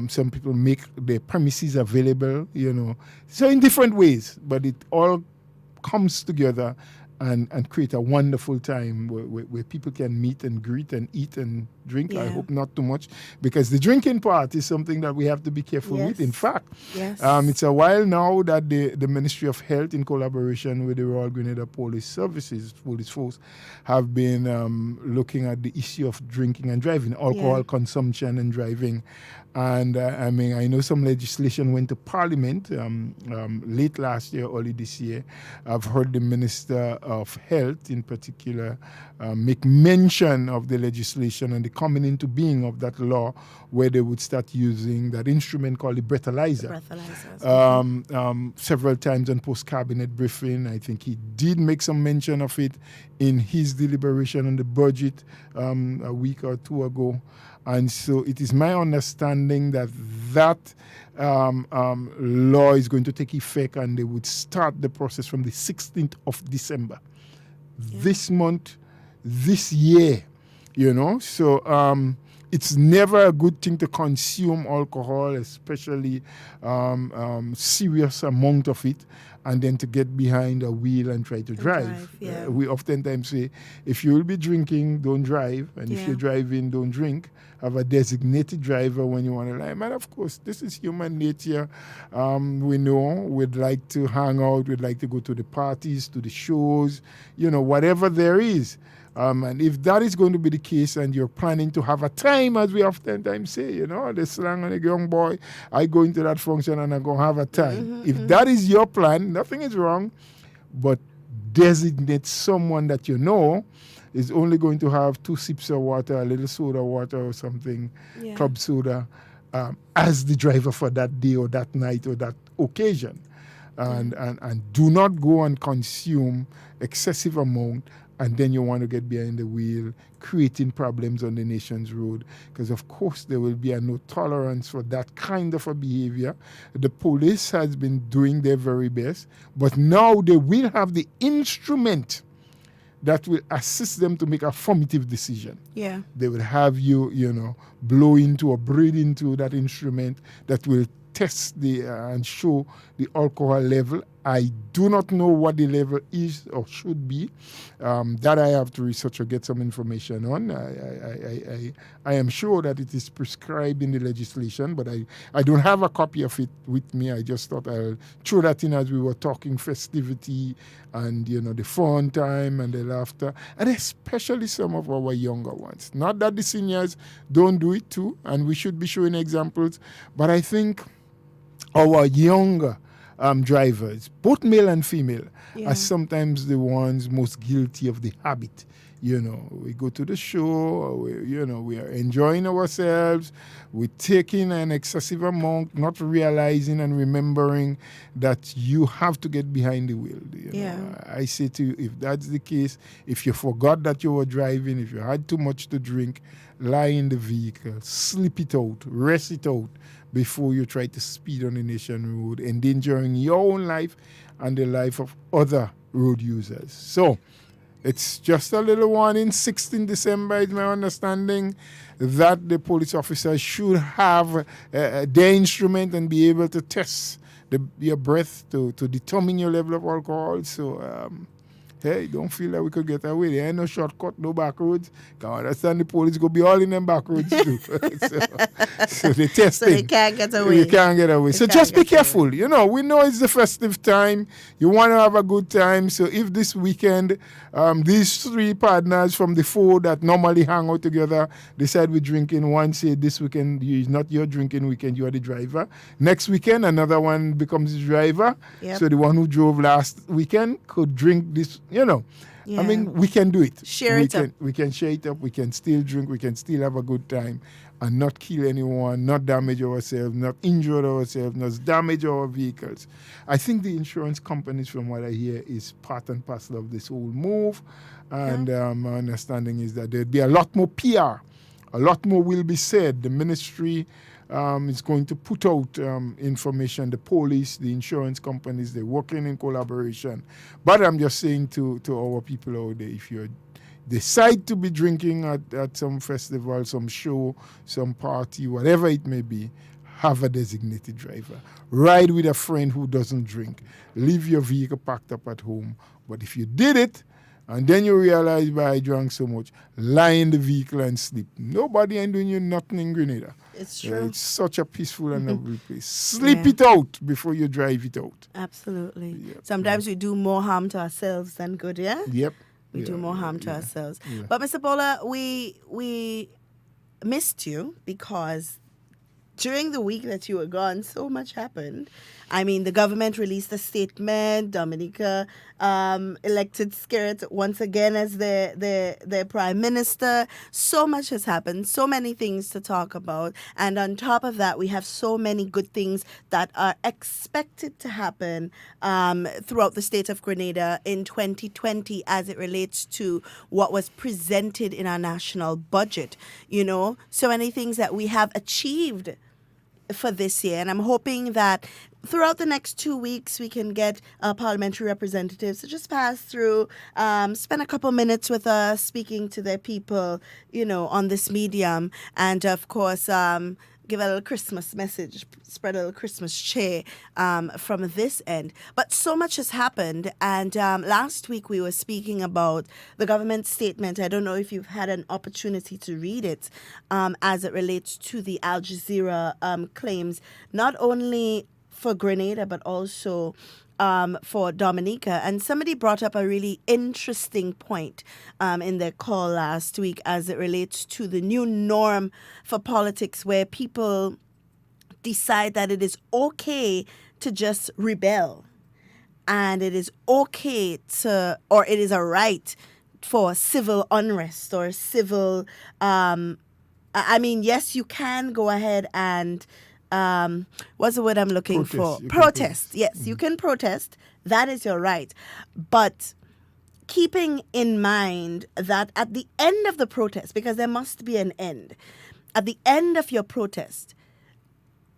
Some people make their premises available, you know. So in different ways, but it all comes together and create a wonderful time where people can meet and greet and eat and drink. I hope not too much, because the drinking part is something that we have to be careful with. In fact, it's a while now that the Ministry of Health, in collaboration with the Royal Grenada Police Services, Police Force, have been looking at the issue of drinking and driving, alcohol consumption and driving. And I mean, I know some legislation went to Parliament late last year, early this year. I've heard the Minister of Health, in particular, make mention of the legislation and the coming into being of that law, where they would start using that instrument called the breathalyzer. Several times on post-cabinet briefing, I think he did make some mention of it in his deliberation on the budget a week or two ago. And so it is my understanding that law is going to take effect, and they would start the process from the 16th of December. This month, this year, you know. So it's never a good thing to consume alcohol, especially serious amount of it, and then to get behind a wheel and try to drive. We oftentimes say, if you will be drinking, don't drive. And if you're driving, don't drink. Have a designated driver when you want to drive. And of course, this is human nature. We know we'd like to hang out. We'd like to go to the parties, to the shows, you know, whatever there is. And if that is going to be the case and you're planning to have a time, as we oftentimes say, you know, the slang on a young boy, I go into that function and I'm going to have a time. If that is your plan, nothing is wrong, but designate someone that you know is only going to have 2 sips of water, a little soda water or something, club soda, as the driver for that day or that night or that occasion. And do not go and consume excessive amount, and then you want to get behind the wheel, creating problems on the nation's road. Because, of course, there will be a no tolerance for that kind of a behavior. The police has been doing their very best, but now they will have the instrument that will assist them to make a formative decision. They will have you, you know, blow into or breathe into that instrument that will test and show the alcohol level. I do not know what the level is or should be. That I have to research or get some information on. I am sure that it is prescribed in the legislation, but I don't have a copy of it with me. I just thought I'll throw that in as we were talking festivity and, you know, the fun time and the laughter, and especially some of our younger ones. Not that the seniors don't do it too, and we should be showing examples, but I think our younger drivers, both male and female, are sometimes the ones most guilty of the habit. You know, we go to the show, we are enjoying ourselves, we're taking an excessive amount, not realizing and remembering that you have to get behind the wheel. You know? I say to you, if that's the case, if you forgot that you were driving, if you had too much to drink, lie in the vehicle, sleep it out, rest it out, before you try to speed on the nation road, endangering your own life and the life of other road users. So, It's just a little warning. 16 December is my understanding that the police officers should have their instrument and be able to test your breath to determine your level of alcohol. So, hey, don't feel that we could get away. There ain't no shortcut, no back roads. Can understand the police go be all in them back roads too. so they testing. So they can't get away. You can't get away. So just be careful. Away. You know, we know it's the festive time. You want to have a good time. So if this weekend, these three partners from the four that normally hang out together decide we're drinking, one say this weekend is not your drinking weekend, you are the driver. Next weekend, another one becomes the driver. Yep. So the one who drove last weekend could drink this, you know. Yeah. I mean, we can do it. Share it up. We can share it up. We can still drink. We can still have a good time and not kill anyone, not damage ourselves, not injure ourselves, not damage our vehicles. I think the insurance companies, from what I hear, is part and parcel of this whole move. And my understanding is that there'll be a lot more PR. A lot more will be said. The ministry is going to put out information, the police, the insurance companies, they're working in collaboration. But I'm just saying to our people out there, if you decide to be drinking at some festival, some show, some party, whatever it may be, have a designated driver. Ride with a friend who doesn't drink. Leave your vehicle packed up at home. But if you did it, and then you realize, I drank so much, lie in the vehicle and sleep. Nobody ain't doing you nothing in Grenada. It's true. It's such a peaceful and lovely place. Sleep it out before you drive it out. Absolutely. Yep. Sometimes we do more harm to ourselves than good, yeah? Yep. We do more harm to ourselves. Yeah. But Mr. Bola, we missed you because during the week that you were gone, so much happened. I mean, the government released a statement. Dominica elected Skerrit once again as their prime minister. So much has happened. So many things to talk about. And on top of that, we have so many good things that are expected to happen throughout the state of Grenada in 2020 as it relates to what was presented in our national budget. You know, so many things that we have achieved for this year. And I'm hoping that throughout the next 2 weeks, we can get parliamentary representatives to just pass through, spend a couple minutes with us, speaking to their people, you know, on this medium. And of course, give a little Christmas message, spread a little Christmas cheer from this end. But so much has happened. And last week we were speaking about the government statement. I don't know if you've had an opportunity to read it as it relates to the Al Jazeera claims, not only for Grenada, but also for Dominica. And somebody brought up a really interesting point in their call last week as it relates to the new norm for politics where people decide that it is okay to just rebel. And it is okay to, or it is a right for civil unrest or civil, I mean, yes, you can go ahead and what's the word I'm looking for? Protest. Yes, you can protest. That is your right. But keeping in mind that at the end of the protest, because there must be an end, at the end of your protest,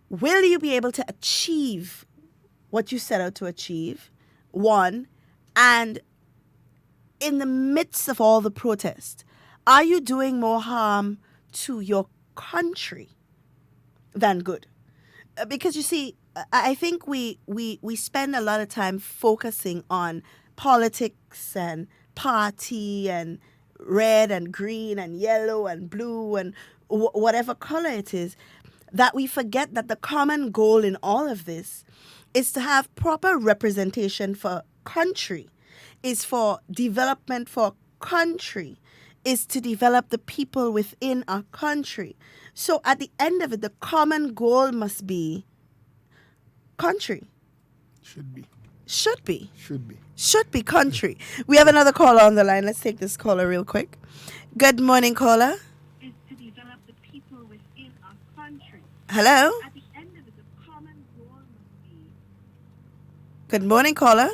will you be able to achieve what you set out to achieve? One, and in the midst of all the protest, are you doing more harm to your country than good? Because you see, I think we spend a lot of time focusing on politics and party and red and green and yellow and blue and whatever color it is, that we forget that the common goal in all of this is to have proper representation for country, is for development for country, is to develop the people within our country. So at the end of it, the common goal must be country. Should be. Should be. Should be. Should be country. We have another caller on the line. Let's take this caller real quick. Good morning, caller. Is to develop the people within our country. Hello? At the end of it, the common goal must be. Good morning, caller.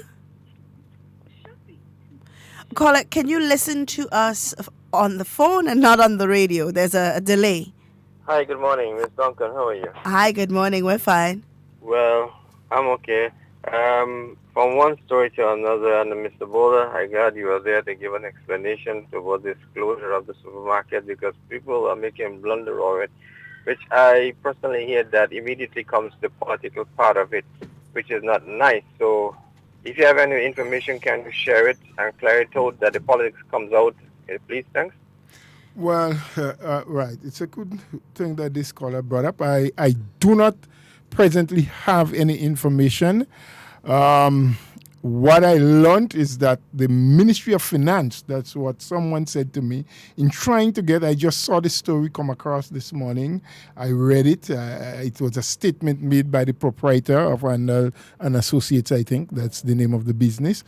Should be. Caller, can you listen to us on the phone and not on the radio? There's a delay. Hi, good morning, Miss Duncan. How are you? Hi, good morning. We're fine. Well, I'm okay. from one story to another. And Mr. Bowler, I glad you were there to give an explanation about this closure of the supermarket, because people are making blunder of it, which I personally hear that immediately comes the political part of it, which is not nice. So if you have any information, can you share it and clear it out that the politics comes out? Please, thanks. Well, right. It's a good thing that this caller brought up. I do not presently have any information. What I learned is that the Ministry of Finance, that's what someone said to me, in trying to get, I just saw the story come across this morning. I read it. It was a statement made by the proprietor of Randall and Associates, I think. That's the name of the business.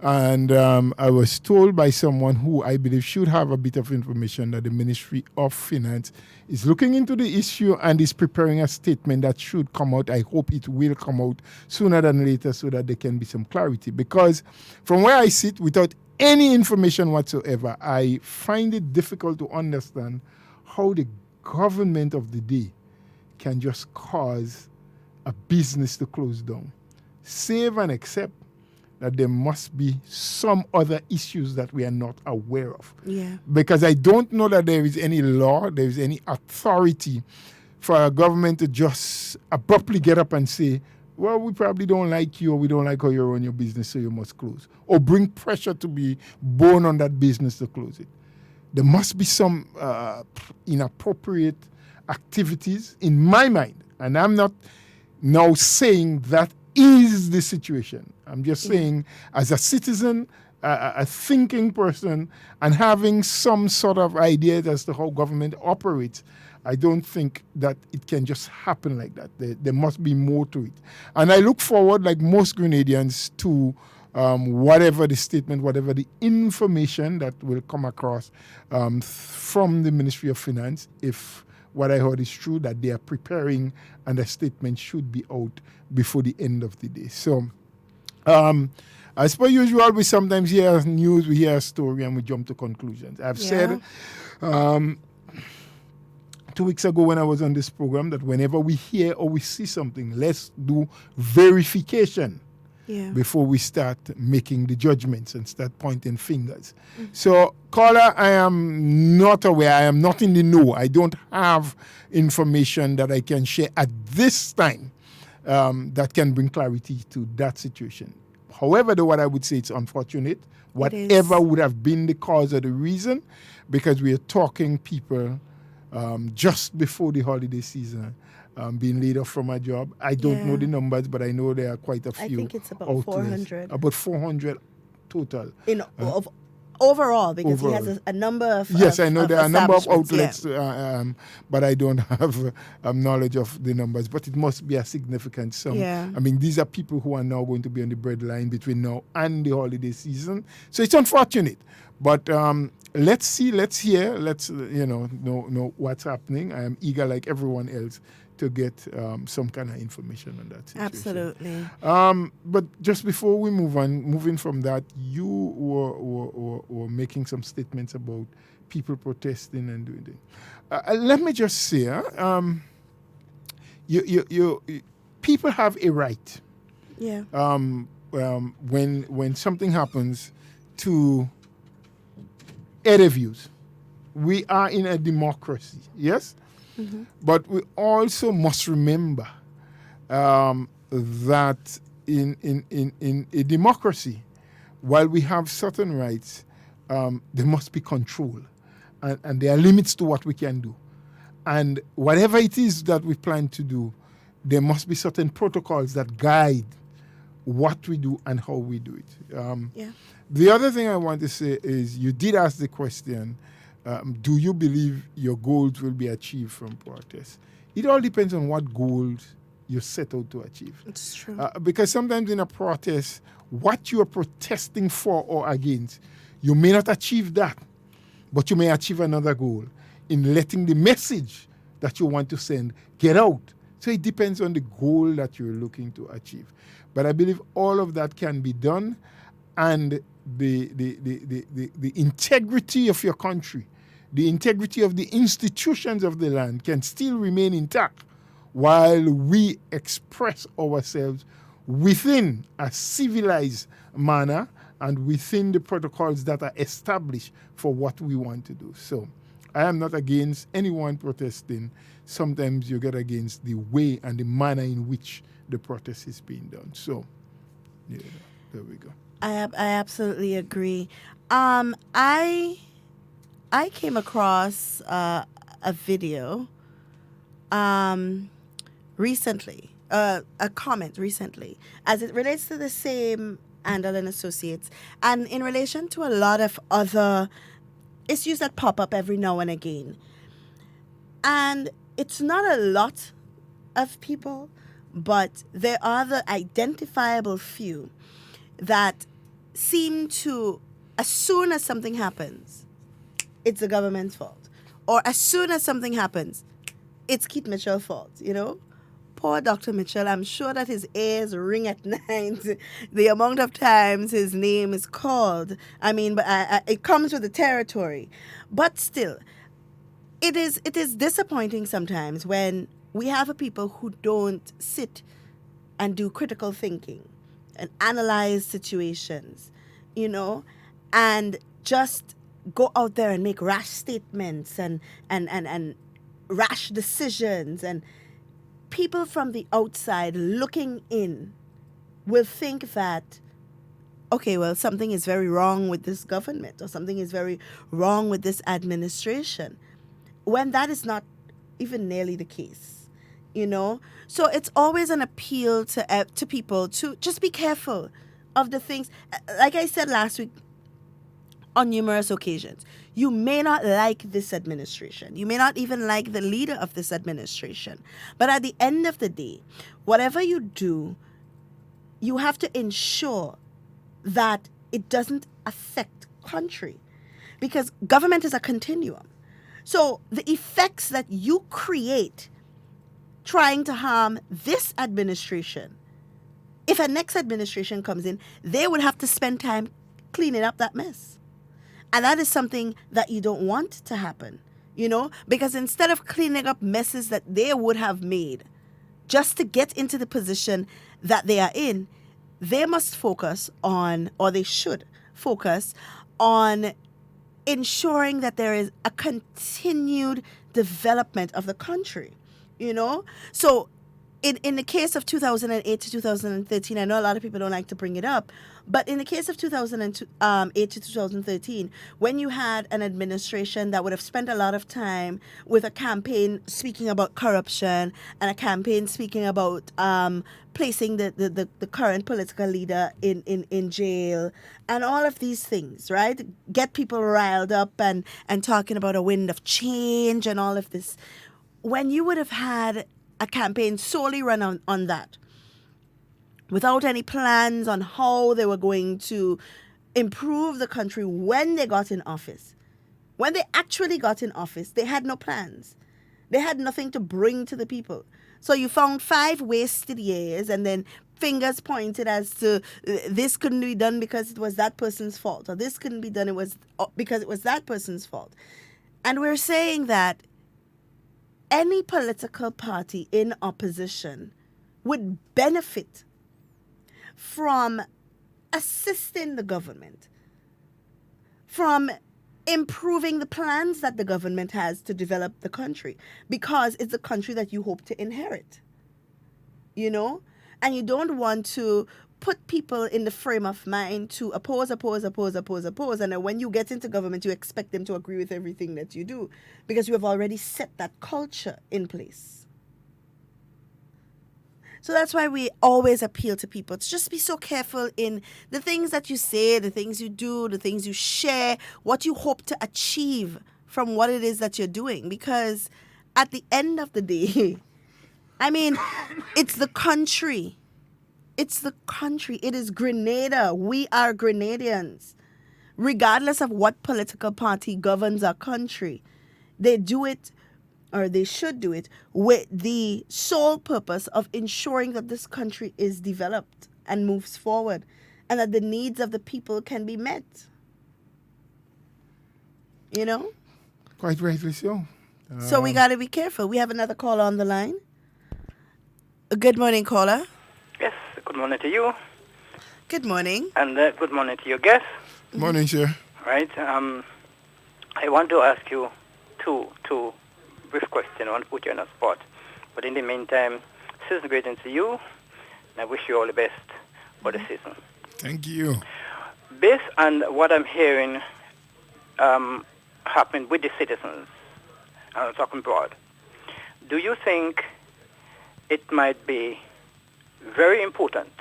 And I was told by someone who I believe should have a bit of information that the Ministry of Finance is looking into the issue and is preparing a statement that should come out. I hope it will come out sooner than later so that there can be some clarity. Because from where I sit, without any information whatsoever, I find it difficult to understand how the government of the day can just cause a business to close down. Save and accept that there must be some other issues that we are not aware of. Yeah. Because I don't know that there is any law, there is any authority for a government to just abruptly get up and say, well, we probably don't like you, or we don't like how you run your business, so you must close. Or bring pressure to be borne on that business to close it. There must be some inappropriate activities in my mind. And I'm not now saying that is the situation. I'm just saying, as a citizen, a thinking person, and having some sort of ideas as to how government operates, I don't think that it can just happen like that. There must be more to it. And I look forward, like most Grenadians, to whatever the statement, whatever the information that will come across from the Ministry of Finance, if what I heard is true, that they are preparing and a statement should be out before the end of the day. So, as per usual, we sometimes hear news, we hear a story, and we jump to conclusions. I've said 2 weeks ago when I was on this program that whenever we hear or we see something, let's do verification before we start making the judgments and start pointing fingers. Mm-hmm. So, caller, I am not aware. I am not in the know. I don't have information that I can share at this time that can bring clarity to that situation. However, what I would say, it's unfortunate. Whatever would have been the cause or the reason, because we are talking people just before the holiday season being laid off from a job. I don't know the numbers, but I know there are quite a few. I think it's about 400. About 400 total. Overall, because he has a number of yes, I know there are a number of outlets, but I don't have knowledge of the numbers. But it must be a significant sum. Yeah. I mean, these are people who are now going to be on the breadline between now and the holiday season. So it's unfortunate. But let's see, let's hear, let's know what's happening. I am eager, like everyone else, to get some kind of information on that situation. Absolutely. But just before we moving from that, you were making some statements about people protesting and doing things. Let me just say, people have a right. Yeah. When something happens to other views, we are in a democracy. Yes. Mm-hmm. But we also must remember that in a democracy, while we have certain rights, there must be control. And there are limits to what we can do. And whatever it is that we plan to do, there must be certain protocols that guide what we do and how we do it. The other thing I want to say is, you did ask the question, do you believe your goals will be achieved from protests? It all depends on what goals you set out to achieve. It's true. Because sometimes in a protest, what you are protesting for or against, you may not achieve that, but you may achieve another goal in letting the message that you want to send get out. So it depends on the goal that you're looking to achieve. But I believe all of that can be done, and the integrity of your country, the integrity of the institutions of the land can still remain intact while we express ourselves within a civilized manner and within the protocols that are established for what we want to do. So I am not against anyone protesting. Sometimes you get against the way and the manner in which the protest is being done. So, yeah, there we go. I absolutely agree. I came across a video recently, a comment recently, as it relates to the same Andal and Associates, and in relation to a lot of other issues that pop up every now and again. And it's not a lot of people, but there are the identifiable few that seem to, as soon as something happens, it's the government's fault. Or as soon as something happens, it's Keith Mitchell's fault, you know? Poor Dr. Mitchell, I'm sure that his ears ring at night. The amount of times his name is called. I mean, but it comes with the territory. But still, it is disappointing sometimes when we have a people who don't sit and do critical thinking and analyze situations, you know, and just go out there and make rash statements and rash decisions. And people from the outside looking in will think that, okay, well, something is very wrong with this government or something is very wrong with this administration, when that is not even nearly the case, you know? So it's always an appeal to people to just be careful of the things. Like I said last week on numerous occasions, you may not like this administration. You may not even like the leader of this administration. But at the end of the day, whatever you do, you have to ensure that it doesn't affect country, because government is a continuum. So the effects that you create trying to harm this administration, if a next administration comes in, they would have to spend time cleaning up that mess. And that is something that you don't want to happen, you know, because instead of cleaning up messes that they would have made just to get into the position that they are in, they must focus on, or they should focus on, ensuring that there is a continued development of the country, you know? So in the case of 2008 to 2013, I know a lot of people don't like to bring it up, but in the case of 2008 to 2013, when you had an administration that would have spent a lot of time with a campaign speaking about corruption and a campaign speaking about placing the current political leader in jail and all of these things, right? Get people riled up and talking about a wind of change and all of this. When you would have had a campaign solely run on that, without any plans on how they were going to improve the country when they got in office. When they actually got in office, they had no plans. They had nothing to bring to the people. So you found 5 wasted years and then fingers pointed as to this couldn't be done because it was that person's fault, or this couldn't be done because it was that person's fault. And we're saying that any political party in opposition would benefit from assisting the government, from improving the plans that the government has to develop the country, because it's a country that you hope to inherit, you know? And you don't want to put people in the frame of mind to oppose, and then when you get into government, you expect them to agree with everything that you do, because you have already set that culture in place. So that's why we always appeal to people to just be so careful in the things that you say, the things you do, the things you share, what you hope to achieve from what it is that you're doing. Because at the end of the day, I mean, it's the country. It's the country. It is Grenada. We are Grenadians. Regardless of what political party governs our country, they do it, or they should do it, with the sole purpose of ensuring that this country is developed and moves forward, and that the needs of the people can be met. You know? Quite rightly so. So we got to be careful. We have another caller on the line. Good morning, caller. Yes, good morning to you. Good morning. And good morning to your guests. Morning, sir. Right. I want to ask you two brief questions. I want to put you on a spot. But in the meantime, season greetings to you. And I wish you all the best for the season. Thank you. Based on what I'm hearing happen with the citizens, and I'm talking broad, do you think it might be very important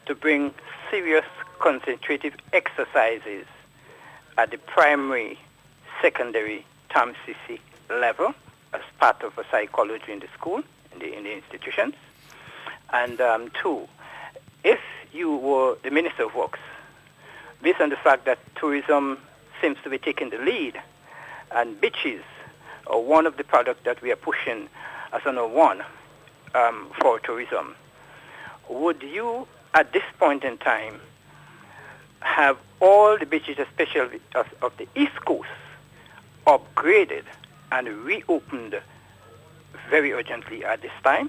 to bring serious concentrative exercises at the primary, secondary, term CC level as part of a psychology in the school, in the institutions? And two, if you were the Minister of Works, based on the fact that tourism seems to be taking the lead, and beaches are one of the products that we are pushing as a number one for tourism, would you, at this point in time, have all the beaches, especially of the East Coast, upgraded and reopened very urgently at this time?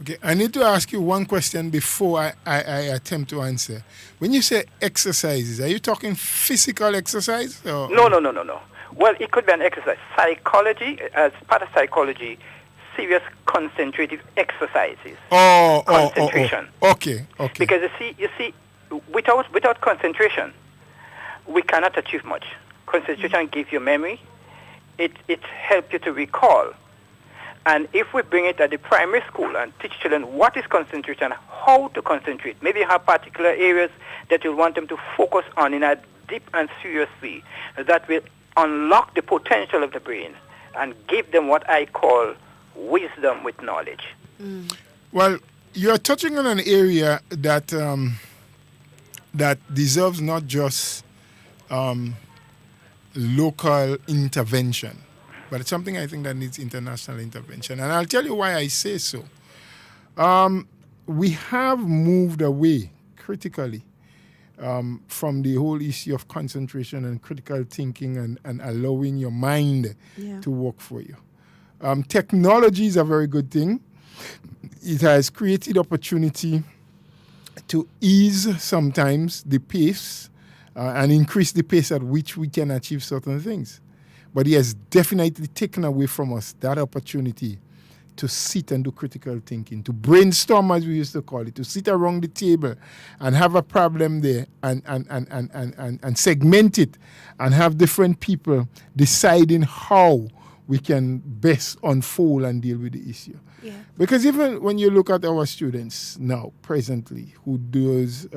Okay, I need to ask you one question before I attempt to answer. When you say exercises, are you talking physical exercise? Or? No. Well, it could be an exercise. Psychology, as part of psychology, serious concentrative exercises. Concentration. Okay. Because you see, without concentration, we cannot achieve much. Concentration gives you memory. It helps you to recall. And if we bring it at the primary school and teach children what is concentration, how to concentrate, maybe have particular areas that you want them to focus on in a deep and serious way, that will unlock the potential of the brain and give them what I call wisdom with knowledge. Well, you're touching on an area that that deserves not just local intervention, but it's something I think that needs international intervention. And I'll tell you why I say so. We have moved away critically from the whole issue of concentration and critical thinking and allowing your mind to work for you. Technology is a very good thing. It has created opportunity to ease sometimes the pace and increase the pace at which we can achieve certain things. But he has definitely taken away from us that opportunity to sit and do critical thinking, to brainstorm, as we used to call it, to sit around the table and have a problem there and segment it and have different people deciding how we can best unfold and deal with the issue. Yeah. Because even when you look at our students now, presently, who does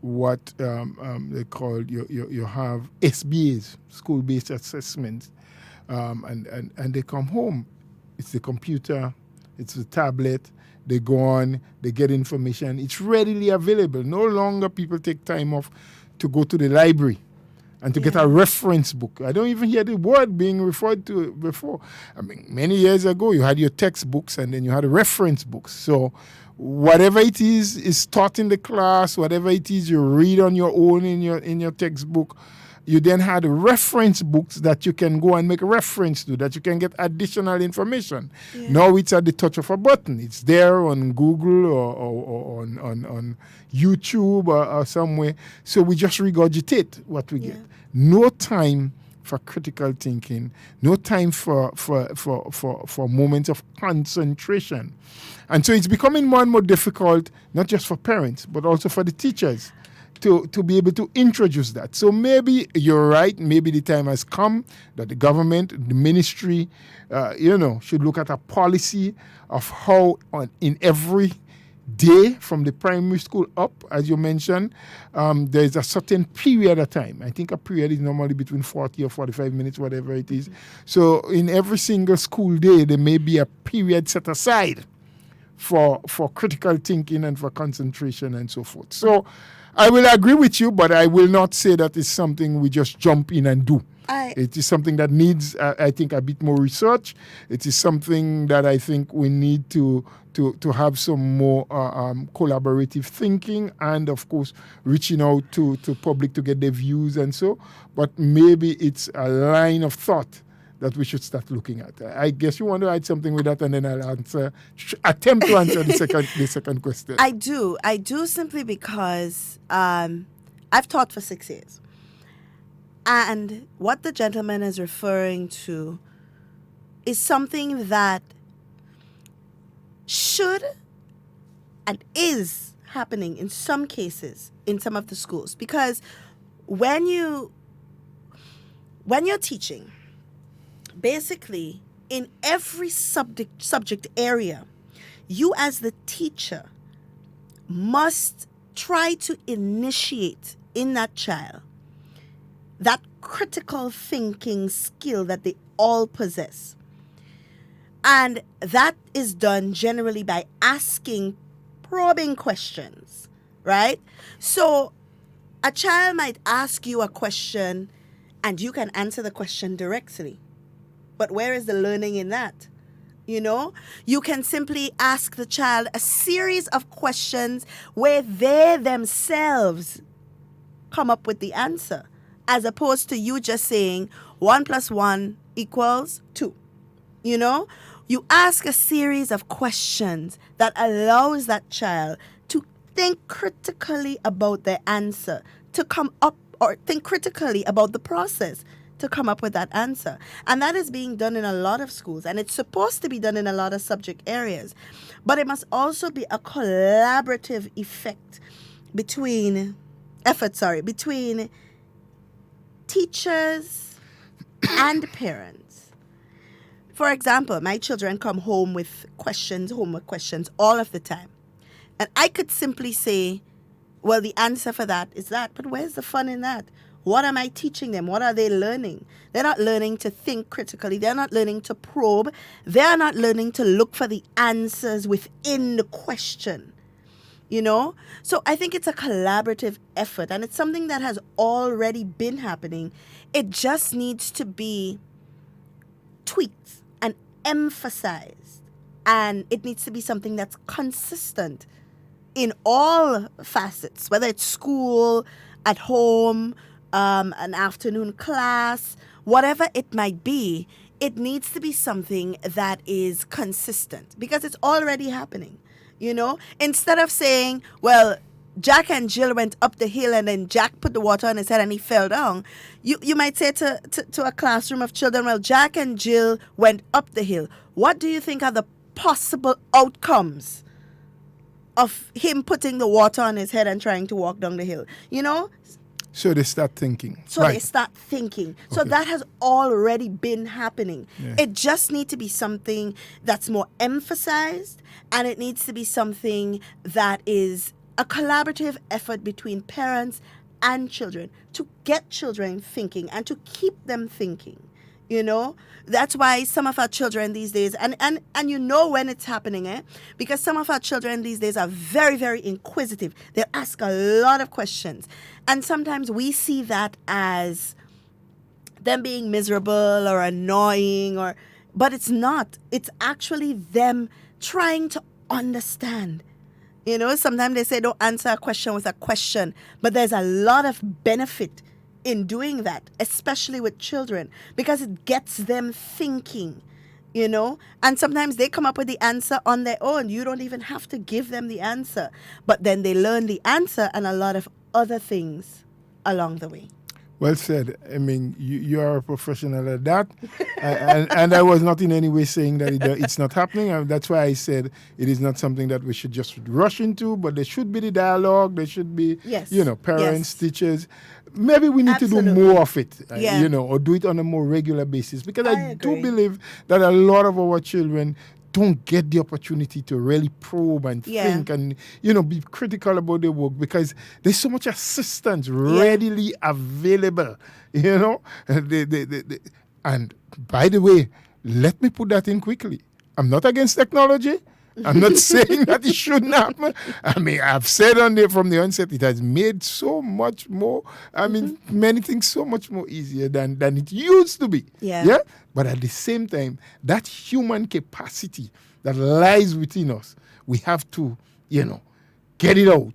what they call, you have SBAs, school-based assessments, and they come home. It's the computer, it's the tablet, they go on, they get information. It's readily available. No longer people take time off to go to the library and to get a reference book. I don't even hear the word being referred to before. I mean, many years ago, you had your textbooks and then you had reference books. So whatever it is taught in the class, whatever it is you read on your own in your textbook, you then had reference books that you can go and make a reference to, that you can get additional information. Yeah. Now it's at the touch of a button. It's there on Google or on YouTube or somewhere. So we just regurgitate what we get. No time for critical thinking, no time for moments of concentration. And so it's becoming more and more difficult, not just for parents, but also for the teachers to be able to introduce that. So maybe you're right, maybe the time has come that the government, the ministry, should look at a policy of how in every day from the primary school up, as you mentioned, there's a certain period of time. I think a period is normally between 40 or 45 minutes, whatever it is. So in every single school day, there may be a period set aside for critical thinking and for concentration and so forth. So I will agree with you, but I will not say that it's something we just jump in and do. It is something that needs, I think, a bit more research. It is something that I think we need to have some more collaborative thinking and, of course, reaching out to public to get their views and so. But maybe it's a line of thought that we should start looking at. I guess you want to add something with that, and then I'll attempt to answer the second question. I do simply because I've taught for 6 years. And what the gentleman is referring to is something that should and is happening in some cases in some of the schools. Because when you're teaching, basically in every subject area, you as the teacher must try to initiate in that child that critical thinking skill that they all possess. And that is done generally by asking probing questions, right? So a child might ask you a question and you can answer the question directly. But where is the learning in that? You know, you can simply ask the child a series of questions where they themselves come up with the answer, as opposed to you just saying 1 + 1 = 2. You know, you ask a series of questions that allows that child to think critically about their answer, to come up, or think critically about the process to come up with that answer. And that is being done in a lot of schools, and it's supposed to be done in a lot of subject areas. But it must also be a collaborative between teachers and parents. For example, my children come home with homework questions all of the time. And I could simply say, well, the answer for that is that, but where's the fun in that? What am I teaching them? What are they learning? They're not learning to think critically. They're not learning to probe. They're not learning to look for the answers within the question. You know? So I think it's a collaborative effort, and it's something that has already been happening. It just needs to be tweaked and emphasized, and it needs to be something that's consistent in all facets, whether it's school, at home, an afternoon class, whatever it might be. It needs to be something that is consistent because it's already happening. You know, instead of saying, well, Jack and Jill went up the hill and then Jack put the water on his head and he fell down. You might say to a classroom of children, well, Jack and Jill went up the hill. What do you think are the possible outcomes of him putting the water on his head and trying to walk down the hill? You know? So they start thinking. So that has already been happening. Yeah. It just needs to be something that's more emphasized, and it needs to be something that is a collaborative effort between parents and children to get children thinking and to keep them thinking. You know, that's why some of our children these days, and you know when it's happening, because some of our children these days are very, very inquisitive. They ask a lot of questions. And sometimes we see that as them being miserable or annoying, but it's not. It's actually them trying to understand. You know, sometimes they say don't answer a question with a question, but there's a lot of benefit in doing that, especially with children, because it gets them thinking, you know, and sometimes they come up with the answer on their own. You don't even have to give them the answer, but then they learn the answer and a lot of other things along the way. Well said. I mean, you are a professional at that. and I was not in any way saying that it's not happening. That's why I said it is not something that we should just rush into, but there should be the dialogue. There should be, parents, teachers. Maybe we need to do more of it, or do it on a more regular basis. Because I do believe that a lot of our children don't get the opportunity to really probe and think and, be critical about their work because there's so much assistance readily available, And by the way, let me put that in quickly. I'm not against technology. I'm not saying that it shouldn't happen. I mean, I've said from the onset, it has made so much more, many things so much more easier than it used to be. Yeah? But at the same time, that human capacity that lies within us, we have to, get it out,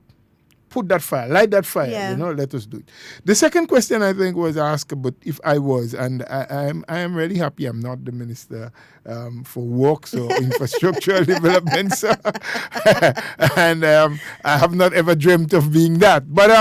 put that fire, light that fire, Yeah. let us do it. The second question I think was asked about if I was, and I am really happy I'm not the minister for works or infrastructural development, so and I have not ever dreamt of being that. But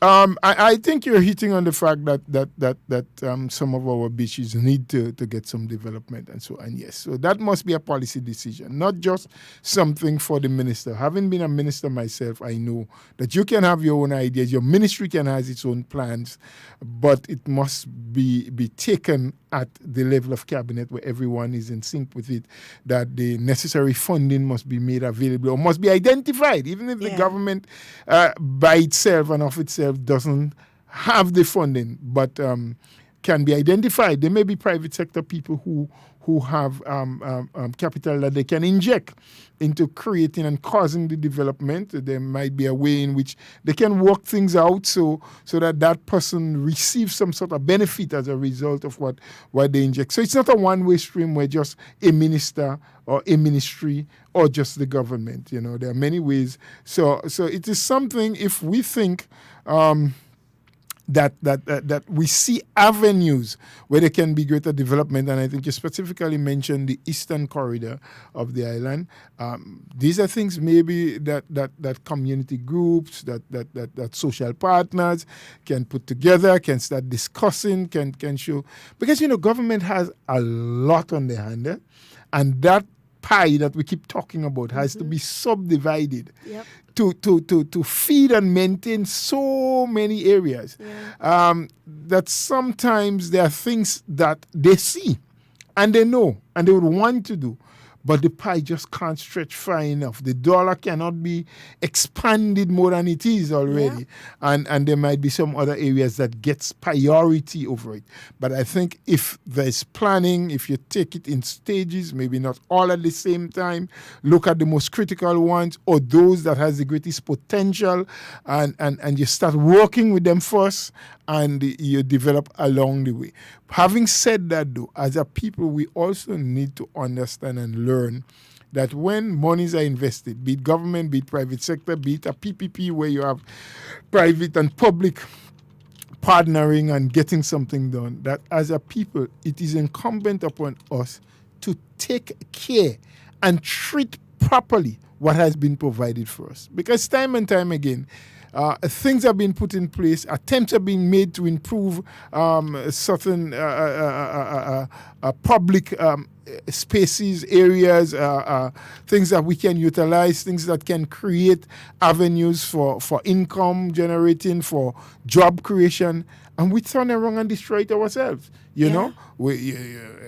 I think you're hitting on the fact that some of our beaches need to get some development and so on. Yes, so that must be a policy decision, not just something for the minister. Having been a minister myself, I know that you can have your own ideas, your ministry can have its own plans, but it must be taken at the level of cabinet where everyone is in sync with it, that the necessary funding must be made available or must be identified, even if the government by itself and of itself doesn't have the funding, but can be identified. There may be private sector people who have capital that they can inject into creating and causing the development. There might be a way in which they can work things out so that person receives some sort of benefit as a result of what they inject. So it's not a one-way stream where just a minister or a ministry or just the government. There are many ways. So it is something, if we think that we see avenues where there can be greater development, and I think you specifically mentioned the eastern corridor of the island. These are things maybe that community groups, that social partners can put together, can start discussing, can show, because government has a lot on their hand, and that pie that we keep talking about has to be subdivided to feed and maintain so many areas that sometimes there are things that they see and they know and they would want to do, but the pie just can't stretch far enough. The dollar cannot be expanded more than it is already. And there might be some other areas that gets priority over it. But I think if there's planning, if you take it in stages, maybe not all at the same time, look at the most critical ones or those that has the greatest potential, and you start working with them first, and you develop along the way. Having said that, though, as a people, we also need to understand and learn that when monies are invested, be it government, be it private sector, be it a PPP where you have private and public partnering and getting something done, that as a people, it is incumbent upon us to take care and treat properly what has been provided for us. Because time and time again, things have been put in place, attempts are being made to improve certain public spaces, areas, things that we can utilize, things that can create avenues for income generating, for job creation, and we turn around and destroy it ourselves.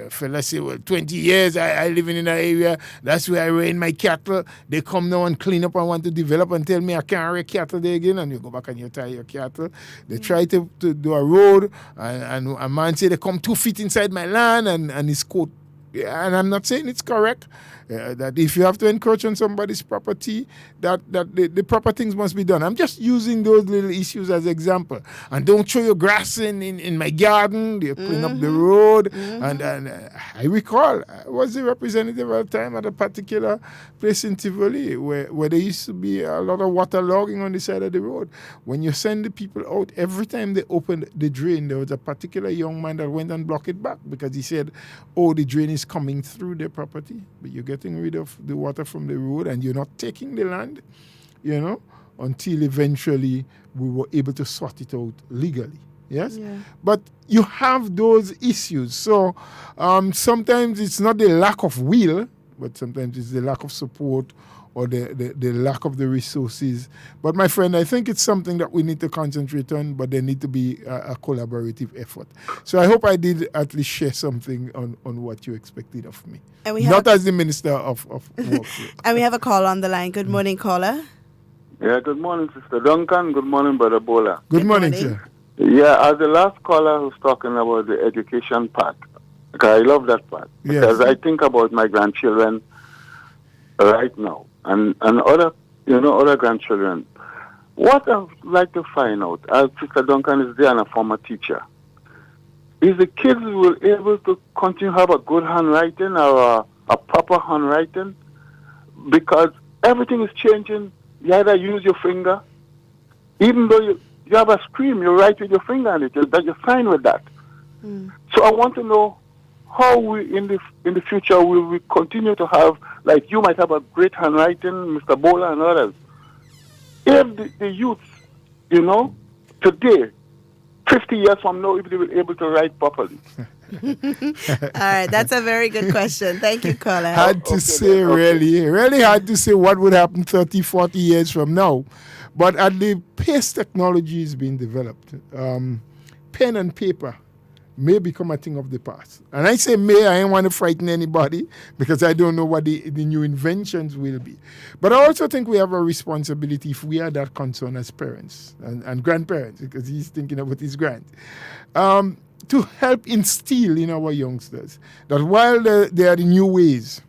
Fellas say, well, 20 years I live in that area, that's where I raise my cattle. They come now and clean up and want to develop and tell me I can't raise cattle there again, and you go back and you tie your cattle. They try to do a road, and a man say they come 2 feet inside my land, and his coat. And I'm not saying it's correct, that if you have to encroach on somebody's property, that the proper things must be done. I'm just using those little issues as example. And don't show your grass in my garden. They clean up the road. And I recall, I was the representative at the time at a particular place in Tivoli where there used to be a lot of water logging on the side of the road. When you send the people out, every time they opened the drain, there was a particular young man that went and blocked it back because he said, oh, the drain is coming through their property, but you're getting rid of the water from the road and you're not taking the land, until eventually we were able to sort it out legally. Yes? Yeah. But you have those issues. So sometimes it's not the lack of will, but sometimes it's the lack of support or the lack of the resources. But my friend, I think it's something that we need to concentrate on, but there need to be a collaborative effort. So I hope I did at least share something on what you expected of me. And we not as the Minister of Work. And we have a call on the line. Good morning, caller. Yeah, good morning, Sister Duncan. Good morning, Brother Bola. Good morning, sir. Yeah, as the last caller who's talking about the education part, because I love that part. Yes. Because I think about my grandchildren right now. And other grandchildren. What I'd like to find out, as Sister Duncan is there and a former teacher, is the kids will able to continue to have a good handwriting or a proper handwriting? Because everything is changing. You either use your finger Even though you have a screen, you write with your finger on it, that you're fine with that. So I want to know how we in the future will we continue to have, like you might have a great handwriting, Mr. Bola and others. If the youth, today, 50 years from now, if they will be able to write properly. All right, that's a very good question. Thank you, caller. Hard to say, really hard to say what would happen 30, 40 years from now. But at the pace technology is being developed, pen and paper may become a thing of the past. And I say may, I don't want to frighten anybody because I don't know what the new inventions will be. But I also think we have a responsibility if we are that concerned as parents and grandparents, because he's thinking about his grand, to help instill in our youngsters that while there are the new ways,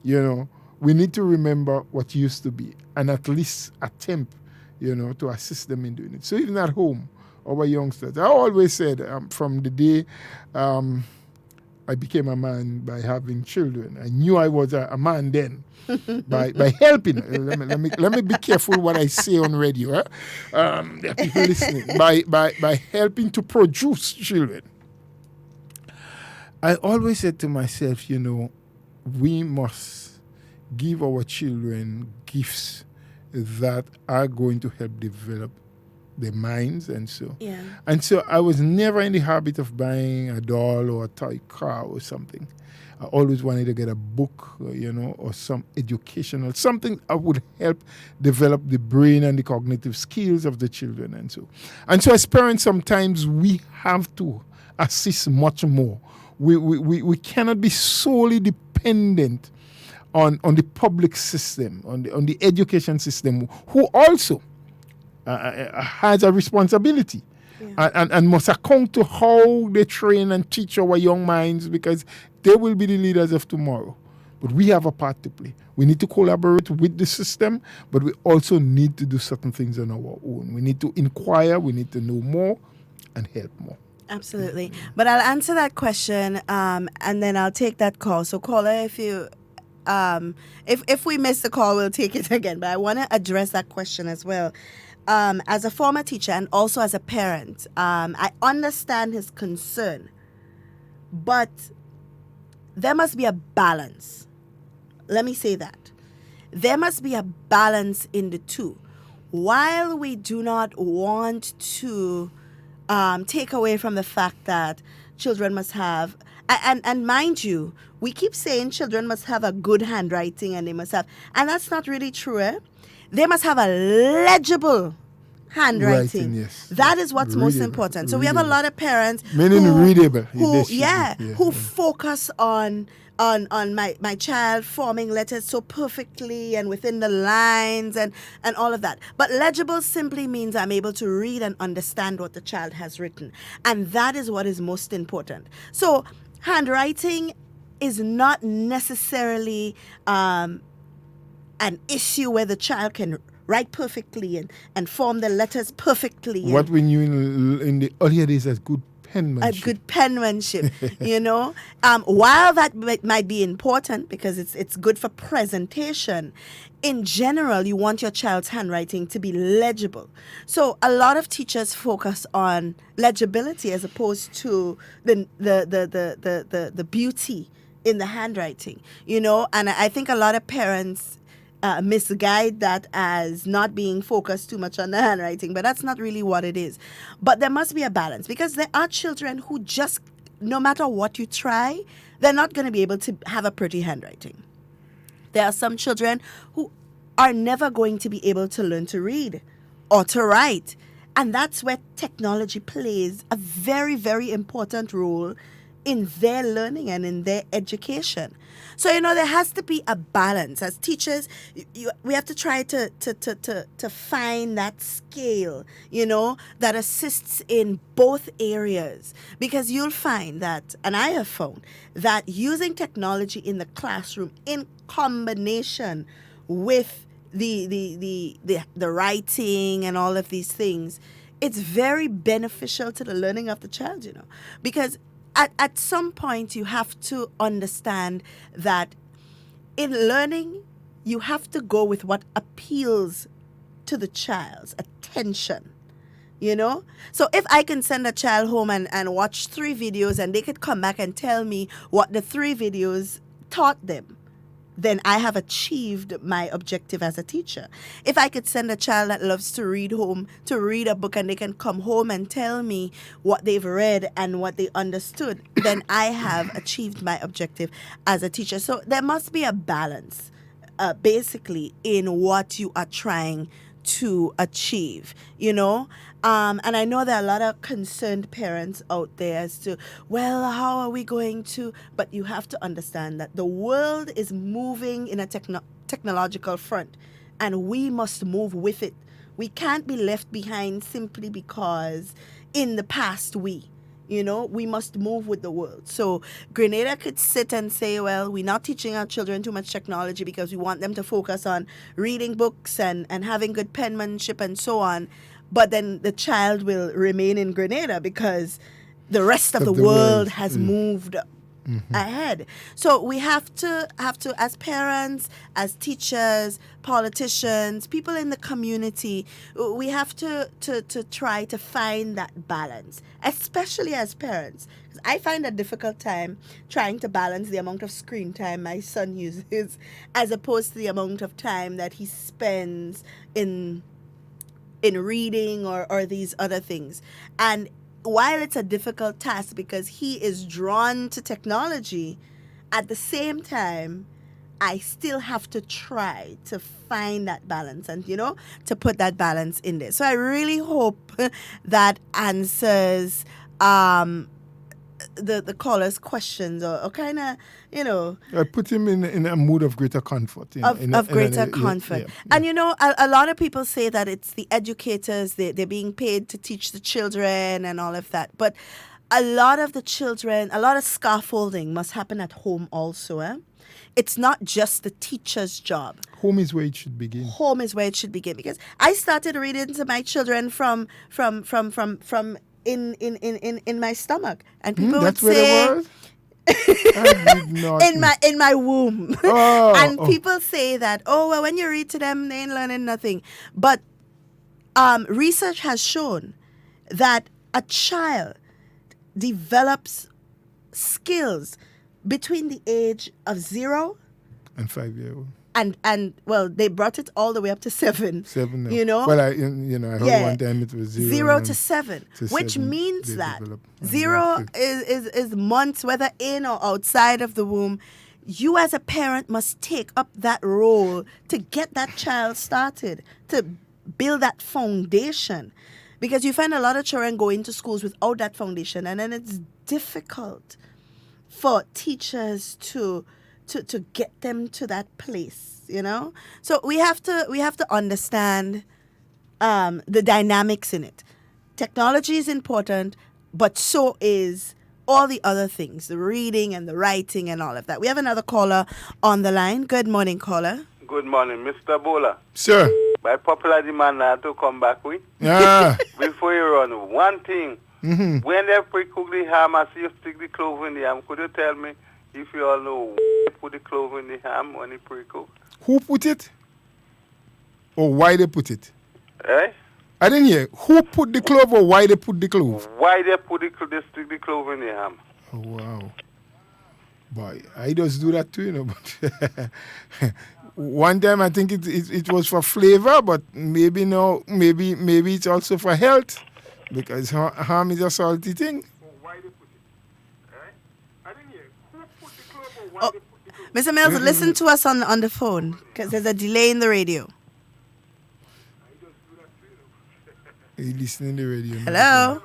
we need to remember what used to be and at least attempt, to assist them in doing it. So even at home, our youngsters. I always said from the day I became a man by having children, I knew I was a man then by helping. Let me be careful what I say on radio. There are people listening. By helping to produce children. I always said to myself, we must give our children gifts that are going to help develop their minds and so. Yeah. And so I was never in the habit of buying a doll or a toy car or something. I always wanted to get a book, or some educational, something that would help develop the brain and the cognitive skills of the children and so. And so as parents, sometimes we have to assist much more. We cannot be solely dependent on the public system, on the education system, who also has a responsibility and must account to how they train and teach our young minds, because they will be the leaders of tomorrow. But we have a part to play. We need to collaborate with the system, but we also need to do certain things on our own. We need to inquire, we need to know more and help more. Absolutely. But I'll answer that question and then I'll take that call. So caller, if you if we miss the call, we'll take it again. But I want to address that question as well. As a former teacher and also as a parent, I understand his concern, but there must be a balance. Let me say that. There must be a balance in the two. While we do not want to take away from the fact that children must have, and mind you, we keep saying children must have a good handwriting and they must have, and that's not really true, eh? They must have a legible handwriting. Yes. That is what's most important. So we have a lot of parents who focus on my child forming letters so perfectly and within the lines and all of that. But legible simply means I'm able to read and understand what the child has written. And that is what is most important. So handwriting is not necessarily an issue where the child can write perfectly and form the letters perfectly. What we knew in the earlier days as good penmanship. A good penmanship, While that might be important because it's good for presentation, in general, you want your child's handwriting to be legible. So a lot of teachers focus on legibility as opposed to the beauty in the handwriting, and I think a lot of parents misguide that as not being focused too much on the handwriting, but that's not really what it is. But there must be a balance because there are children who just, no matter what you try, they're not going to be able to have a pretty handwriting. There are some children who are never going to be able to learn to read or to write. And that's where technology plays a very, very important role in their learning and in their education. So, there has to be a balance. As teachers, we have to try to find that scale, that assists in both areas. Because you'll find that, and I have found, that using technology in the classroom in combination with the writing and all of these things, it's very beneficial to the learning of the child, Because at some point, you have to understand that in learning, you have to go with what appeals to the child's attention. you know? So if I can send a child home and watch 3 videos and they could come back and tell me what the 3 videos taught them, then I have achieved my objective as a teacher. If I could send a child that loves to read home to read a book and they can come home and tell me what they've read and what they understood, then I have achieved my objective as a teacher. So there must be a balance, basically, in what you are trying to achieve, you know? And I know there are a lot of concerned parents out there as to, well, how are we going to? But you have to understand that the world is moving in a technological front, and we must move with it. We can't be left behind simply because in the past we must move with the world. So Grenada could sit and say, well, we're not teaching our children too much technology because we want them to focus on reading books and having good penmanship and so on. But then the child will remain in Grenada because the rest of the world has moved ahead. So we have to, as parents, as teachers, politicians, people in the community, we have to try to find that balance, especially as parents. I find a difficult time trying to balance the amount of screen time my son uses as opposed to the amount of time that he spends in reading or these other things. And while it's a difficult task because he is drawn to technology, at the same time, I still have to try to find that balance and, to put that balance in there. So I really hope that answers the caller's questions or kind of, I put him in a mood of greater comfort. Of greater comfort. Yeah. And, a lot of people say that it's the educators, they're being paid to teach the children and all of that. But a lot of the children, a lot of scaffolding must happen at home also. It's not just the teacher's job. Home is where it should begin. Home is where it should begin. Because I started reading to my children from in my stomach, and people would say in my womb. And people say that, well, when you read to them, they ain't learning nothing. But research has shown that a child develops skills between the age of 0 and 5 years old. And well, they brought it all the way up to 7. 7 now. Well, I heard one time it was 0 to 7, which means that 0 is months, whether in or outside of the womb. You as a parent must take up that role to get that child started, to build that foundation. Because you find a lot of children go into schools without that foundation, and then it's difficult for teachers to get them to that place, So we have to understand the dynamics in it. Technology is important, but so is all the other things, the reading and the writing and all of that. We have another caller on the line. Good morning, caller. Good morning, Mr. Bola. Sir. By popular demand, I have to come back with. Yeah. Before you run, one thing. Mm-hmm. When they pre-cook the ham, I see you stick the clove in the ham. Could you tell me if you all know why they put the clove in the ham when they pre-cook? Who put it? Or why they put it? Eh? I didn't hear. Who put the clove or why they put the clove? Why they they stick the clove in the ham? Oh, wow. Boy, I just do that too, but one time I think it was for flavor, but maybe no, maybe it's also for health, because ham is a salty thing. Mr. Mills, listen to us on the phone, because there's a delay in the radio. Are you listening to the radio? Hello?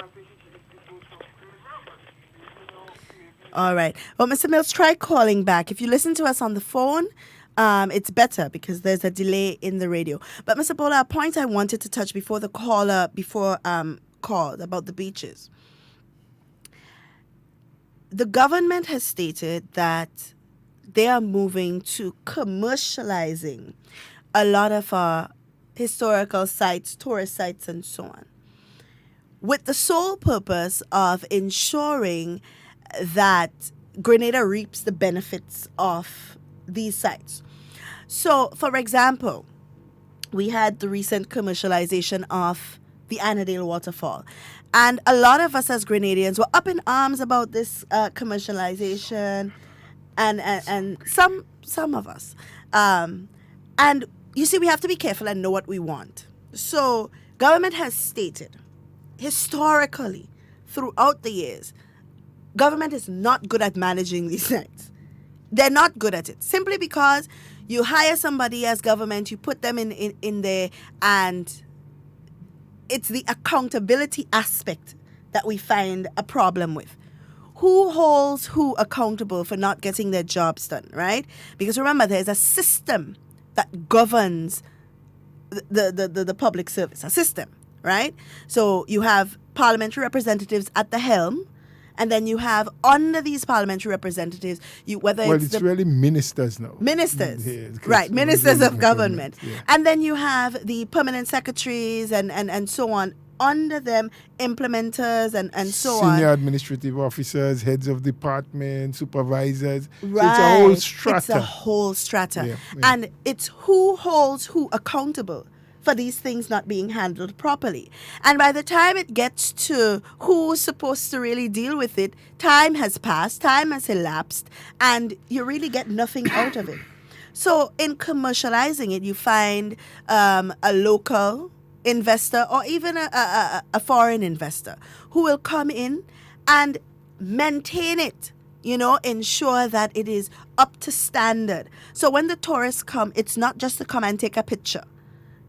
All right. Well, Mr. Mills, try calling back. If you listen to us on the phone, it's better because there's a delay in the radio. But, Mr. Bola, a point I wanted to touch before the caller called about the beaches. The government has stated that they are moving to commercializing a lot of our historical sites, tourist sites, and so on, with the sole purpose of ensuring that Grenada reaps the benefits of these sites. So, for example, we had the recent commercialization of the Annandale waterfall. And a lot of us as Grenadians were up in arms about this commercialization, and some of us. And you see, we have to be careful and know what we want. So government has stated, historically, throughout the years, government is not good at managing these things. They're not good at it. Simply because you hire somebody as government, you put them in there, and it's the accountability aspect that we find a problem with. Who holds who accountable for not getting their jobs done, right? Because remember, there's a system that governs the public service, a system, right? So you have parliamentary representatives at the helm, and then you have under these parliamentary representatives, it's really ministers now. Ministers, right? Ministers of government, and then you have the permanent secretaries and so on. Under them, implementers and so on. Senior administrative officers, heads of departments, supervisors. Right. So it's a whole strata. It's a whole strata. And it's who holds who accountable for these things not being handled properly. And by the time it gets to who's supposed to really deal with it, time has passed, time has elapsed, and you really get nothing out of it. So in commercializing it, you find a local investor or even a foreign investor who will come in and maintain it, ensure that it is up to standard. So when the tourists come, it's not just to come and take a picture.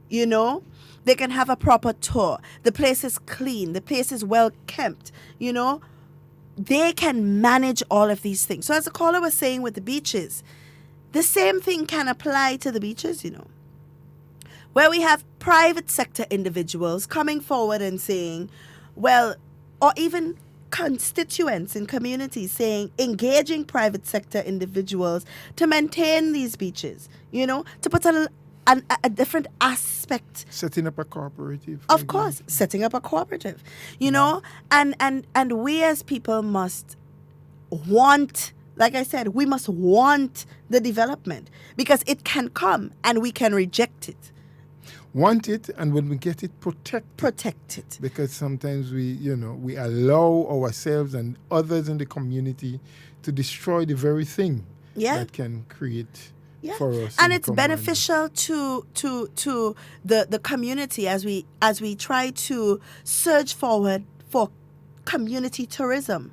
They can have a proper tour. The place is clean. The place is well kept. They can manage all of these things. So as the caller was saying with the beaches, the same thing can apply to the beaches, where we have private sector individuals coming forward and saying, or even constituents in communities saying, engaging private sector individuals to maintain these beaches, to put a different aspect. Setting up a cooperative. Of course, setting up a cooperative, and we as people must want, like I said, we must want the development because it can come and we can reject it. Want it, and when we get it, protect it. Because sometimes we allow ourselves and others in the community to destroy the very thing that can create for us. And it's beneficial to the community as we try to surge forward for community tourism.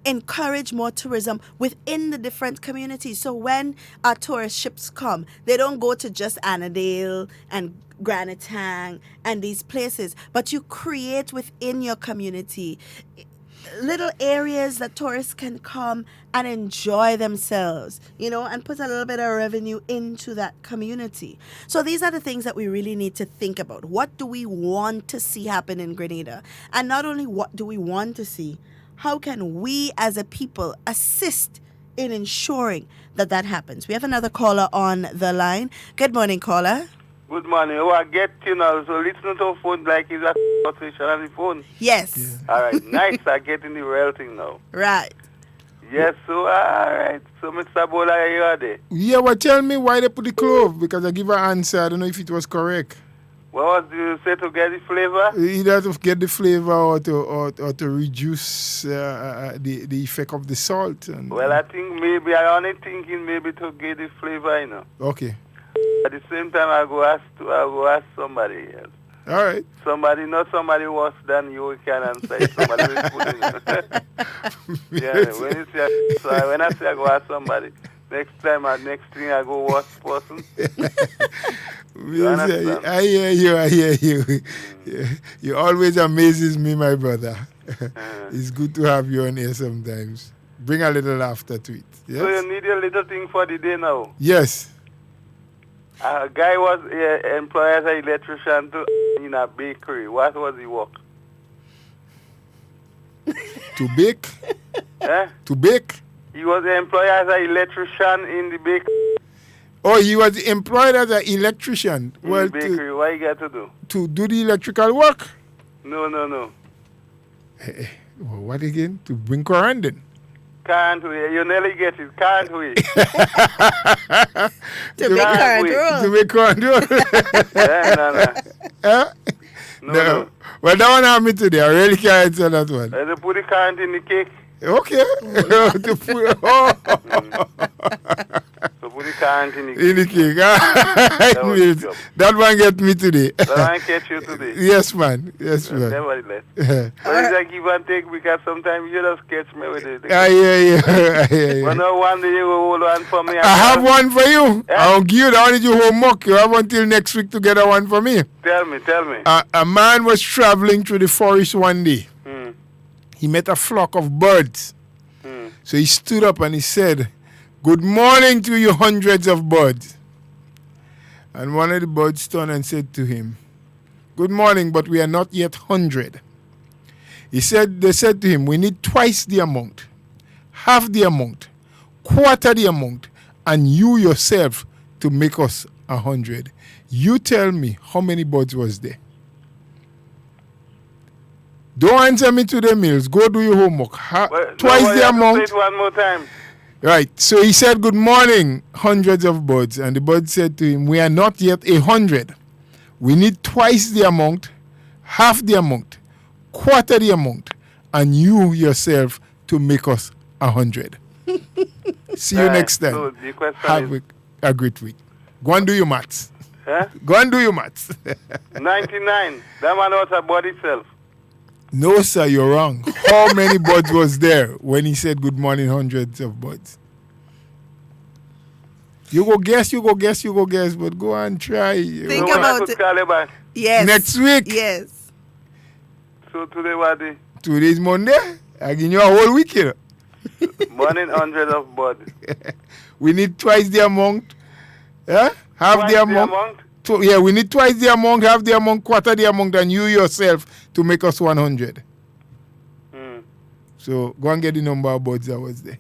Encourage more tourism within the different communities. So when our tourist ships come, they don't go to just Annandale and Grenada and these places, but you create within your community little areas that tourists can come and enjoy themselves, and put a little bit of revenue into that community. So these are the things that we really need to think about. What do we want to see happen in Grenada? And not only what do we want to see, how can we as a people assist in ensuring that happens? We have another caller on the line. Good morning, caller. Good morning. I get, so listening to a phone like it's a conversation on the phone. Yes. Yeah. All right, nice. I get in the real thing now. Right. Yes, so all right. So Mr. Bola, you are there. Yeah, well, tell me why they put the clove, because I give an answer. I don't know if it was correct. What do you say, to get the flavor? Either to get the flavor or to reduce the effect of the salt. Well, I think I only thinking maybe to get the flavor, Okay. At the same time, I go ask somebody else. All right. Somebody worse than you can answer. Somebody will put in. When I say I go ask somebody, next thing I go worse person. I hear you. You always amazes me, my brother. It's good to have you on here sometimes. Bring a little laughter to it. Yes? So you need a little thing for the day now? Yes. A guy was employed as an electrician in a bakery. What was he work? To bake? To bake? He was employed as an electrician in the bakery. Oh, he was employed as an electrician. In the bakery. What you got to do? To do the electrical work? No. What again? To bring corundum? Can't we? You nearly get it. Can't we? To make corundum. To make corundum. No. Well, that one happened today. I really can't answer that one. They put the current in the cake. Okay. To put, So put the current in the cake. In the cake. That one get me today. That one catch you today. Yes, man. Yes, man. Nevertheless. But it's a give and take because sometimes you just catch me with it. Yeah. But no one day you will hold one for me. I have one for you. I'll give you that one. You homework. You have until next week to get a one for me. Tell me. A man was traveling through the forest one day. He met a flock of birds. So he stood up and he said, "Good morning to you hundreds of birds." And one of the birds turned and said to him, "Good morning, but we are not yet 100. They said to him, "We need twice the amount, half the amount, quarter the amount, and you yourself to make us 100. You tell me how many birds was there?" Don't answer me to the mails. Go do your homework. Twice the amount. Say it one more time. Right. So he said, "Good morning, hundreds of birds." And the bird said to him, "We are not yet 100. We need twice the amount, half the amount, quarter the amount, and you yourself to make us 100. See you next time. So the question Have a great week. Go and do your maths. Huh? Go and do your maths. 99. That one was about itself. No, sir, you're wrong. How many birds was there when he said good morning, hundreds of birds? You go guess, but go and try. Think about it. Yes. Next week. Yes. So today what day? Today's Monday. I give you a whole week here. Morning, hundreds of birds. We need twice the amount. Yeah? Half the amount. We need twice the amount, half the amount, quarter the amount, and you yourself to make us 100. So go and get the number of birds that was there.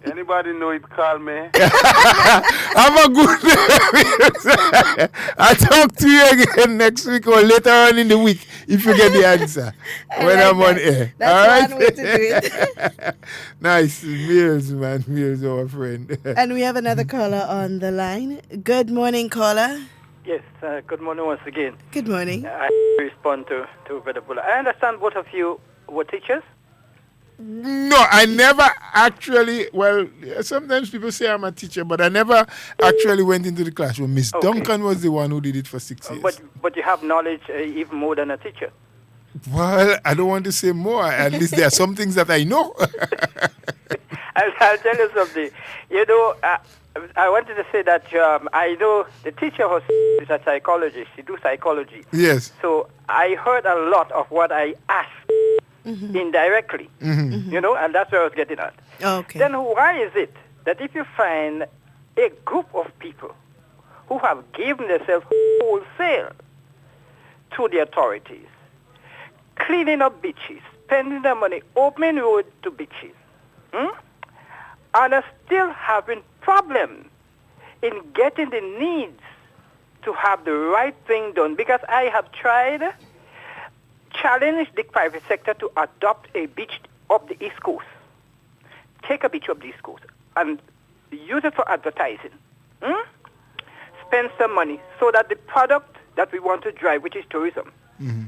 Anybody know it, call me. Have a good day. I'll talk to you again next week or later on in the week if you get the answer when I'm on air. That's all right? one way to do it. Nice. Mills, man. Mills, our friend. And we have another caller on the line. Good morning, caller. Yes, good morning once again. Good morning. I respond to Brother Bulla. I understand both of you were teachers? No, I never actually, sometimes people say I'm a teacher, but I never actually went into the classroom. Miss Duncan was the one who did it for 6 years. But you have knowledge even more than a teacher. Well, I don't want to say more. At least there are some things that I know. I'll tell you something. You know, I wanted to say that I know the teacher is a psychologist. She do psychology. Yes. So I heard a lot of what I asked. Indirectly, you know, and that's where I was getting at. Okay. Then why is it that if you find a group of people who have given themselves wholesale to the authorities, cleaning up beaches, spending their money, opening roads to beaches, and are still having problems in getting the needs to have the right thing done? Because I have tried challenge the private sector to adopt a beach up the East Coast. Take a beach up the East Coast and use it for advertising. Spend some money so that the product that we want to drive, which is tourism,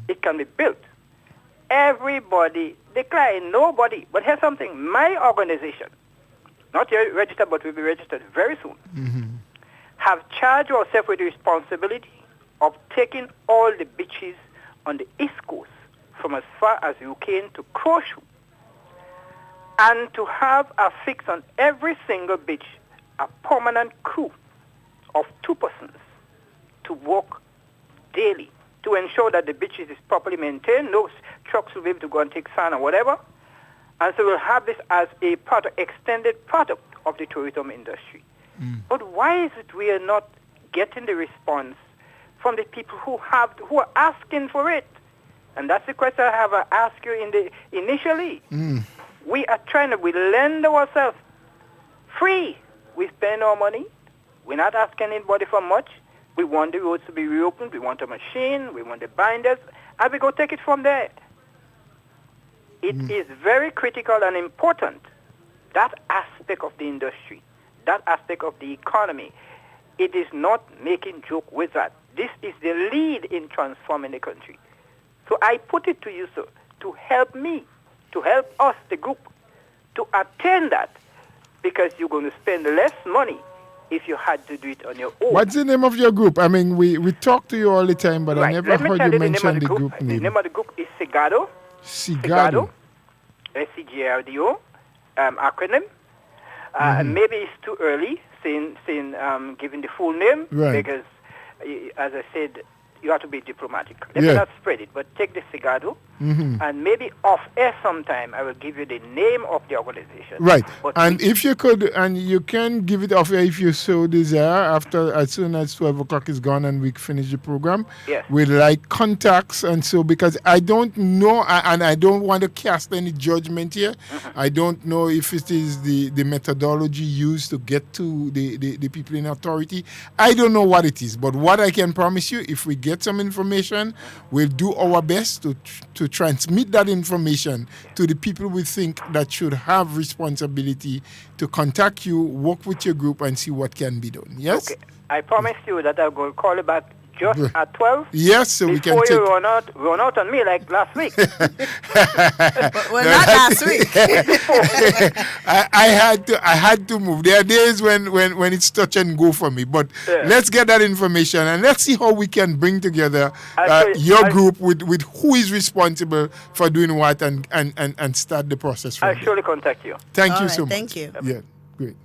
it can be built. Everybody decline, nobody. But here's something. My organization, not yet registered, but will be registered very soon, have charged ourselves with the responsibility of taking all the beaches on the East Coast, from as far as UK to Carriacou, and to have a fix on every single beach, a permanent crew of 2 persons to work daily to ensure that the beaches is properly maintained. No trucks will be able to go and take sand or whatever. And so we'll have this as a product, extended product of the tourism industry. But why is it we are not getting the response from the people who are asking for it? And that's the question I have asked you initially. We are we lend ourselves free. We spend our money. We're not asking anybody for much. We want the roads to be reopened. We want a machine. We want the binders. And we go take it from there. It is very critical and important, that aspect of the industry, that aspect of the economy. It is not making joke with that. This is the lead in transforming the country. So I put it to you, sir, to help me, to help us, the group, to attend that, because you're going to spend less money if you had to do it on your own. What's the name of your group? I mean, we talk to you all the time, but I never Let me heard tell you the name mention of the the group The name. name of the group is Sigado. Sigado. SCGRDO, acronym. Maybe it's too early saying giving the full name, Right. because, as I said, you have to be diplomatic. Let me not spread it, but take the Sigado, and maybe off air sometime I will give you the name of the organization. Right. But And if you could, and you can give it off if you so desire, as soon as 12 o'clock is gone and we finish the program. Yes. With like contacts and so, because I don't know, and I don't want to cast any judgment here. I don't know if it is the methodology used to get to the people in authority. I don't know what it is, but what I can promise you, if we get some information, we'll do our best to transmit that information to the people we think that should have responsibility to contact you, work with your group, and see what can be done. Yes? Okay. I promise you that I'm going to call you back just at 12. Yes, so we can before take... you run out on me like last week. Well, not last week. I had to move. There are days when it's touch and go for me, but let's get that information and let's see how we can bring together your group with who is responsible for doing what and start the process from I'll there. surely contact you. Thank All you right, so much. thank you. Yeah, great.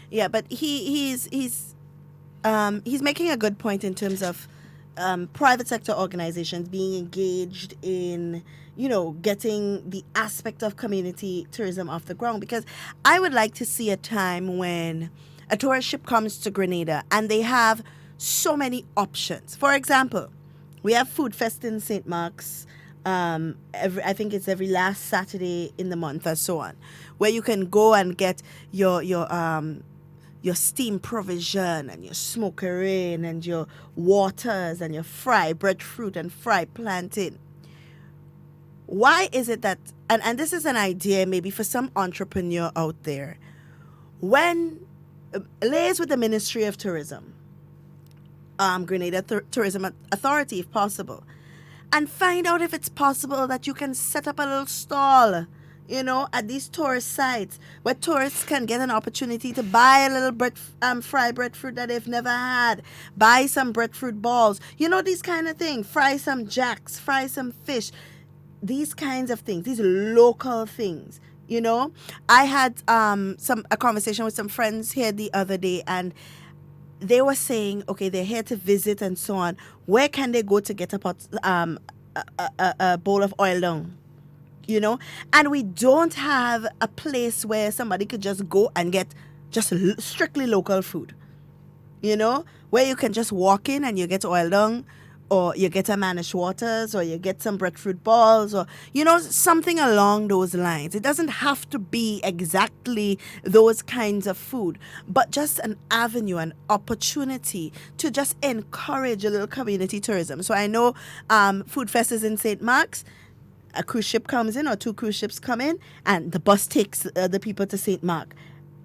Yeah, but he's making a good point in terms of private sector organizations being engaged in, getting the aspect of community tourism off the ground. Because I would like to see a time when a tourist ship comes to Grenada and they have so many options. For example, we have Food Fest in St. Mark's. I think it's every last Saturday in the month or so on, where you can go and get your steam provision and your smokerine and your waters and your fried breadfruit and fried plantain. Why is it that, and this is an idea maybe for some entrepreneur out there, when liaise with the Ministry of Tourism, Grenada Tourism Authority if possible, and find out if it's possible that you can set up a little stall, at these tourist sites where tourists can get an opportunity to buy a little fried breadfruit that they've never had, buy some breadfruit balls, these kind of things, fry some jacks, fry some fish, these kinds of things, these local things. I had a conversation with some friends here the other day, and they were saying, okay, they're here to visit and so on. Where can they go to get a bowl of oil down? And we don't have a place where somebody could just go and get just strictly local food, where you can just walk in and you get oil down, or you get a Manish waters, or you get some breadfruit balls, or, something along those lines. It doesn't have to be exactly those kinds of food, but just an avenue, an opportunity to just encourage a little community tourism. So I know Food Fest is in St. Mark's. A cruise ship comes in, or two cruise ships come in, and the bus takes the people to St. Mark,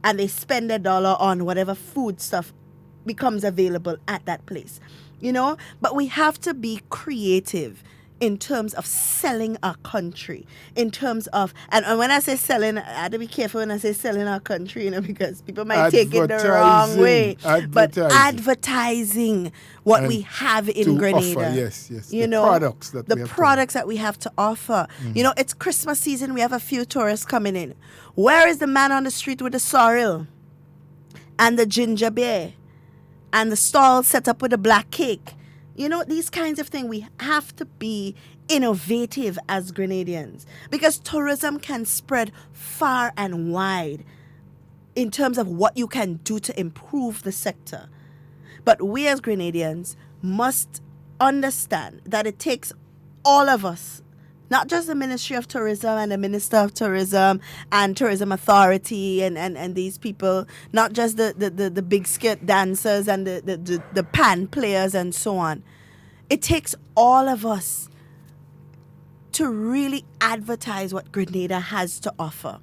and they spend $1 on whatever food stuff becomes available at that place. But we have to be creative in terms of selling our country, in terms of, and when I say selling, I have to be careful when I say selling our country, because people might take it the wrong way. But advertising what and we have in Grenada. Offer, yes. The products that we have to offer. It's Christmas season. We have a few tourists coming in. Where is the man on the street with the sorrel and the ginger beer and the stall set up with a black cake? These kinds of things. We have to be innovative as Grenadians, because tourism can spread far and wide in terms of what you can do to improve the sector. But we as Grenadians must understand that it takes all of us, not just the Ministry of Tourism and the Minister of Tourism and Tourism Authority and these people, not just the big skirt dancers and the pan players and so on. It takes all of us to really advertise what Grenada has to offer.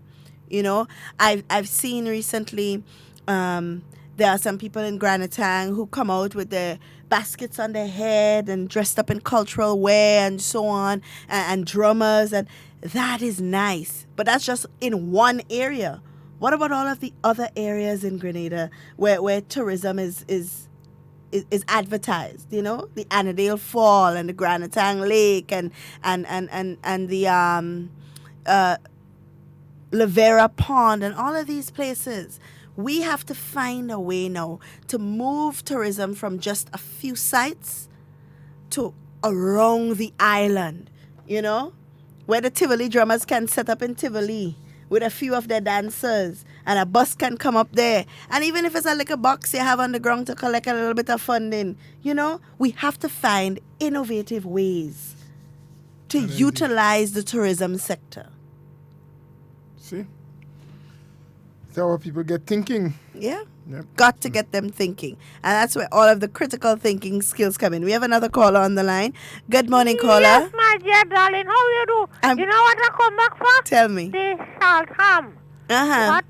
I've seen recently There are some people in Granatang who come out with their baskets on their head and dressed up in cultural wear and so on, and drummers, and that is nice. But that's just in one area. What about all of the other areas in Grenada where tourism is advertised? You know, the Annandale Fall and the Granatang Lake and the Lavera Pond and all of these places. We have to find a way now to move tourism from just a few sites to around the island, you know, where the Tivoli drummers can set up in Tivoli with a few of their dancers, and a bus can come up there. And even if it's a little box you have on the ground to collect a little bit of funding, you know, we have to find innovative ways to utilize the tourism sector. See? That's how people get thinking. Yeah. Yep. Got to get them thinking. And that's where all of the critical thinking skills come in. We have another caller on the line. Good morning, caller. Yes, my dear darling. How you do? You know what I come back for? Tell me. The salt ham. Uh-huh.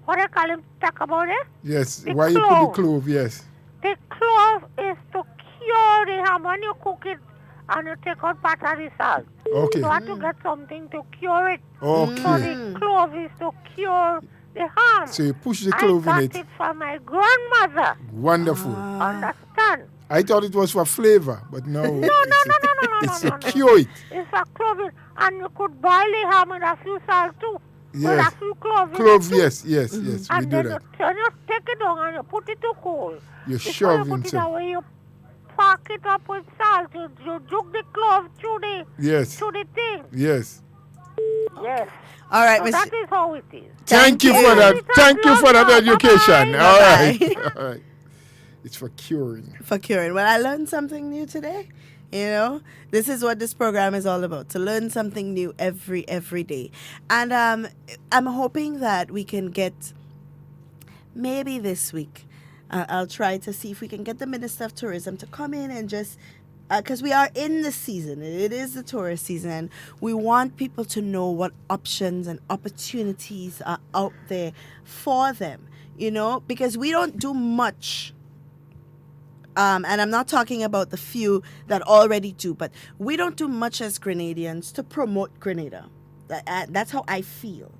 What I call him, talk about it? Yes. The Why you put clove. the clove? Yes. The clove is to cure the ham when you cook it and you take out part of the salt. Okay. You have to get something to cure it. Okay. So the clove is to cure the ham. So you push the clove I in got it. it from my grandmother. Wonderful. Understand? I thought it was for flavor, but no. No, it's to cure it. It's a clove, and you could boil the ham with a few salt too. With Yes. a few clove. in Clove, it too. yes, we And do then that. you take it down and you put it to cool. You Before shove you put it inside. away, you pack it up with salt. You jug the clove through the thing. Yes. Yes. All right, So Miss. that is how it is. Thank you for that. Thank you for that education. All right. All right. It's for curing. For curing. Well, I learned something new today. You know, this is what this program is all about, to learn something new every day. And I'm hoping that we can get, maybe this week, I'll try to see if we can get the Minister of Tourism to come in and just, because we are in the season. It is the tourist season. And we want people to know what options and opportunities are out there for them, you know, because we don't do much. And I'm not talking about the few that already do, but we don't do much as Grenadians to promote Grenada. That's how I feel.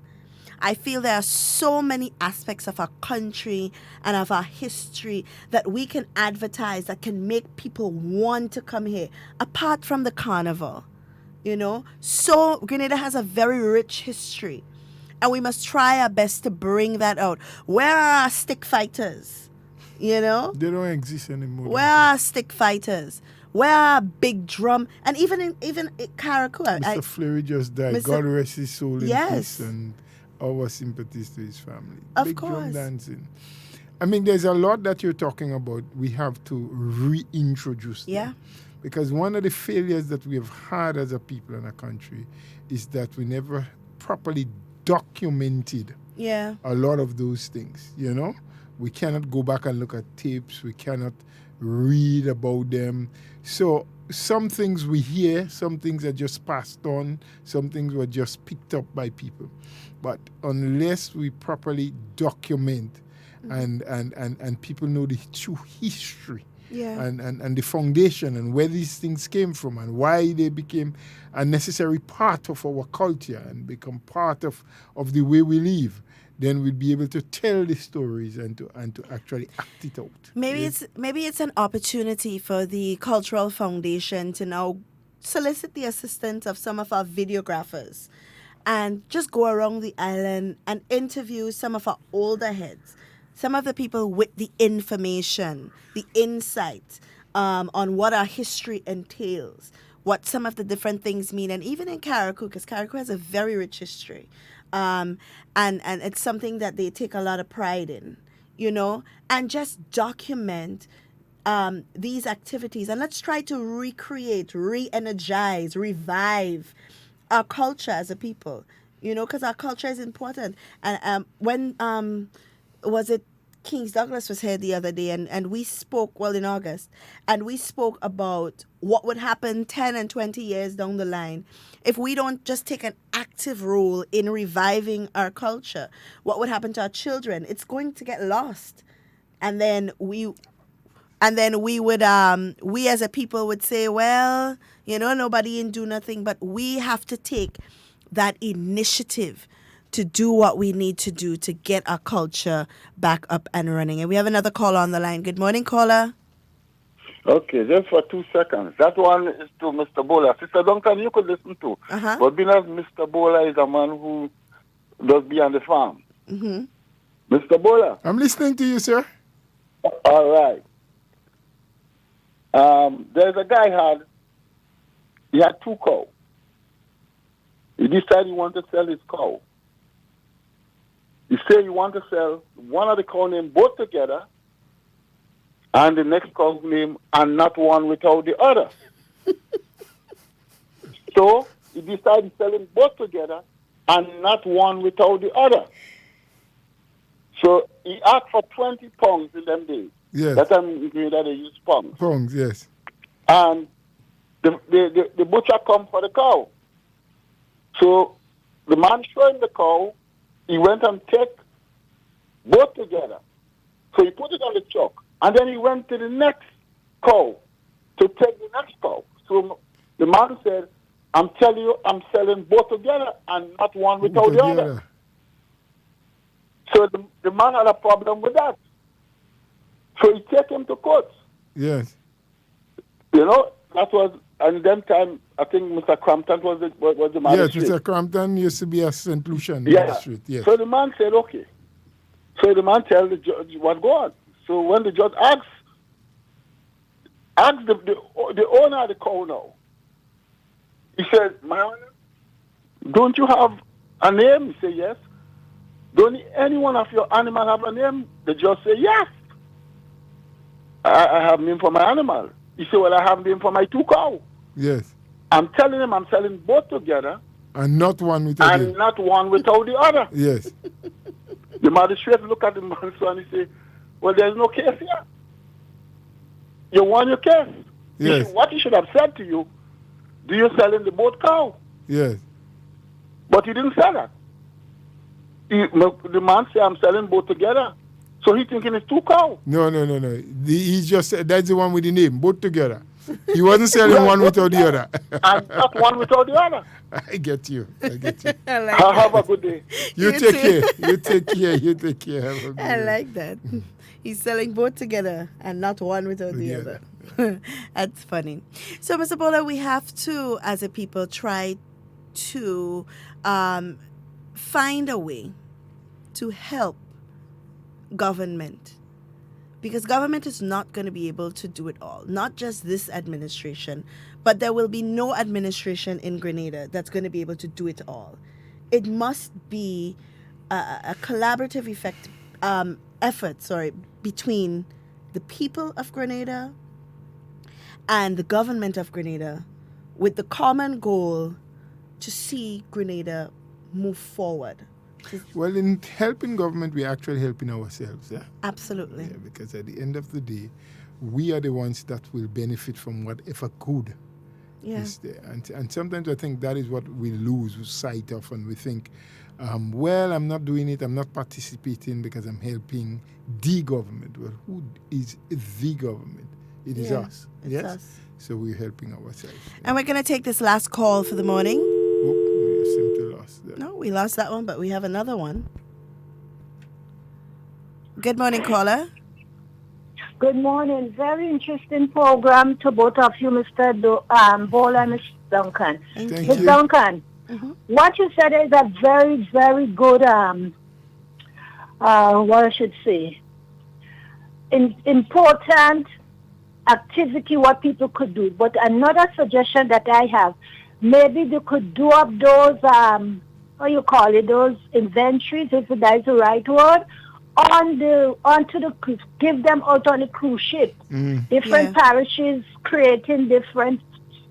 I feel there are so many aspects of our country and of our history that we can advertise that can make people want to come here, apart from the carnival, you know. So Grenada has a very rich history, and we must try our best to bring that out. Where are our stick fighters? You know? They don't exist anymore. Where are stick fighters? Where are big drum? And even in Carriacou. Mr. Fleury just died. God rest his soul in Yes. peace, and our sympathies to his family. Of Big course. drum dancing. I mean, there's a lot that you're talking about. We have to reintroduce them. Yeah. Because one of the failures that we have had as a people in a country is that we never properly documented a lot of those things, you know? We cannot go back and look at tapes. We cannot read about them. So some things we hear, some things are just passed on, some things were just picked up by people. But unless we properly document and people know the true history and the foundation and where these things came from and why they became a necessary part of our culture and become part of the way we live, then we'll be able to tell the stories and to actually act it out. Maybe it's an opportunity for the Cultural Foundation to now solicit the assistance of some of our videographers and just go around the island and interview some of our older heads, some of the people with the information, the insight on what our history entails, what some of the different things mean, and even in Carriacou, because Carriacou has a very rich history. And it's something that they take a lot of pride in, you know, and just document these activities. And let's try to recreate, re-energize, revive our culture as a people, you know, because our culture is important. And when was it Kings Douglas was here the other day, and we spoke, well, in August, and we spoke about what would happen 10 and 20 years down the line if we don't just take an active role in reviving our culture. What would happen to our children? It's going to get lost. And then we would, we as a people would say, well, nobody can do nothing, but we have to take that initiative to do what we need to do to get our culture back up and running. And we have another caller on the line. Good morning, caller. Okay, just for 2 seconds. That one is to Mr. Bola. Sister Duncan, you could listen to. But being as Mr. Bola is a man who does be on the farm. Mm-hmm. Mr. Bola. I'm listening to you, sir. All right. There's a guy he had 2 cows. He decided he wanted to sell his cow. He said he wanted to sell one of the cow named both together and the next cow's name and not one without the other. So he decided selling both together and not one without the other. So he asked for 20 pounds in them days. Yes. That time in Grenada they use pounds. Pounds, yes. And the butcher come for the cow. So the man showing the cow, he went and take both together. So he put it on the truck. And then he went to the next cow to take the next cow. So the man said, I'm telling you, I'm selling both together and not one without the other. So the man had a problem with that. So he took him to court. Yes. That was, and then time, I think Mr. Crampton was the magistrate. Yes, Mr. Crampton used to be a St. Lucian magistrate. Yes. So the man said, okay. So the man tell the judge what go on. So when the judge asked the owner of the cow now, he said, my honor, don't you have a name? He said, yes. Don't any one of your animals have a name? The judge said, yes. I have a name for my animal. He said, well, I have a name for my 2 cows. Yes. I'm telling him I'm selling both together. And not one without the other. And not one without the other. Yes. The magistrate look at the man and he say, well, there's no case here. You won your case. Yes. What he should have said to you, do you sell in the both cow? Yes. But he didn't say that. The man said, I'm selling both together. So he thinking it's 2 cows. No. He just said, that's the one with the name, both together. He wasn't selling one without the other. And not one without the other. I get you. Have a good day. You take care. You take care. Have a good I day. like that. He's selling both together and not one without the other. That's funny. So, Mr. Bola, we have to, as a people, try to find a way to help government, because government is not going to be able to do it all. Not just this administration, but there will be no administration in Grenada that's going to be able to do it all. It must be a collaborative effort between the people of Grenada and the government of Grenada, with the common goal to see Grenada move forward. Well, in helping government, we're actually helping ourselves. Yeah? Absolutely. Yeah, because at the end of the day, we are the ones that will benefit from whatever good is there. And sometimes I think that is what we lose sight of, and we think, well, I'm not doing it, I'm not participating because I'm helping the government. Well, who is the government? It is us. It's us. So we're helping ourselves. And we're going to take this last call for the morning. We seem to lost that. No, we lost that one, but we have another one. Good morning, caller. Good morning. Very interesting program to both of you, Mr. Bola and Ms. Duncan. Ms. Duncan, what you said is a very, very good, what I should say, important activity what people could do. But another suggestion that I have, maybe they could do up those, those inventories, if that is the right word, give them out on the cruise ship. Different parishes creating different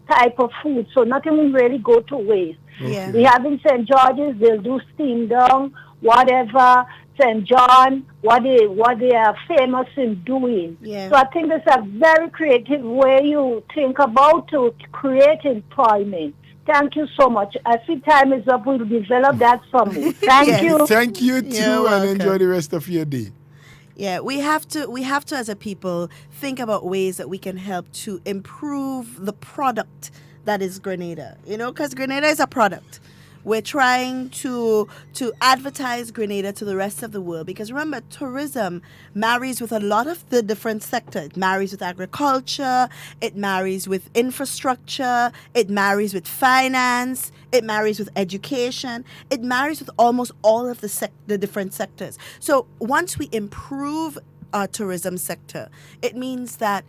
type of food, so nothing will really go to waste. We have in St. George's, they'll do steam down, whatever, St. John, what they are famous in doing. Yeah. So I think it's a very creative way you think about to create employment. Thank you so much. I see time is up. We'll develop that some more. Thank you. Thank you too, You're and enjoy welcome. the rest of your day. Yeah, we have to as a people think about ways that we can help to improve the product that is Grenada. You know, because Grenada is a product. We're trying to advertise Grenada to the rest of the world because remember, tourism marries with a lot of the different sectors. It marries with agriculture, it marries with infrastructure, it marries with finance, it marries with education, it marries with almost all of the different sectors. So once we improve our tourism sector, it means that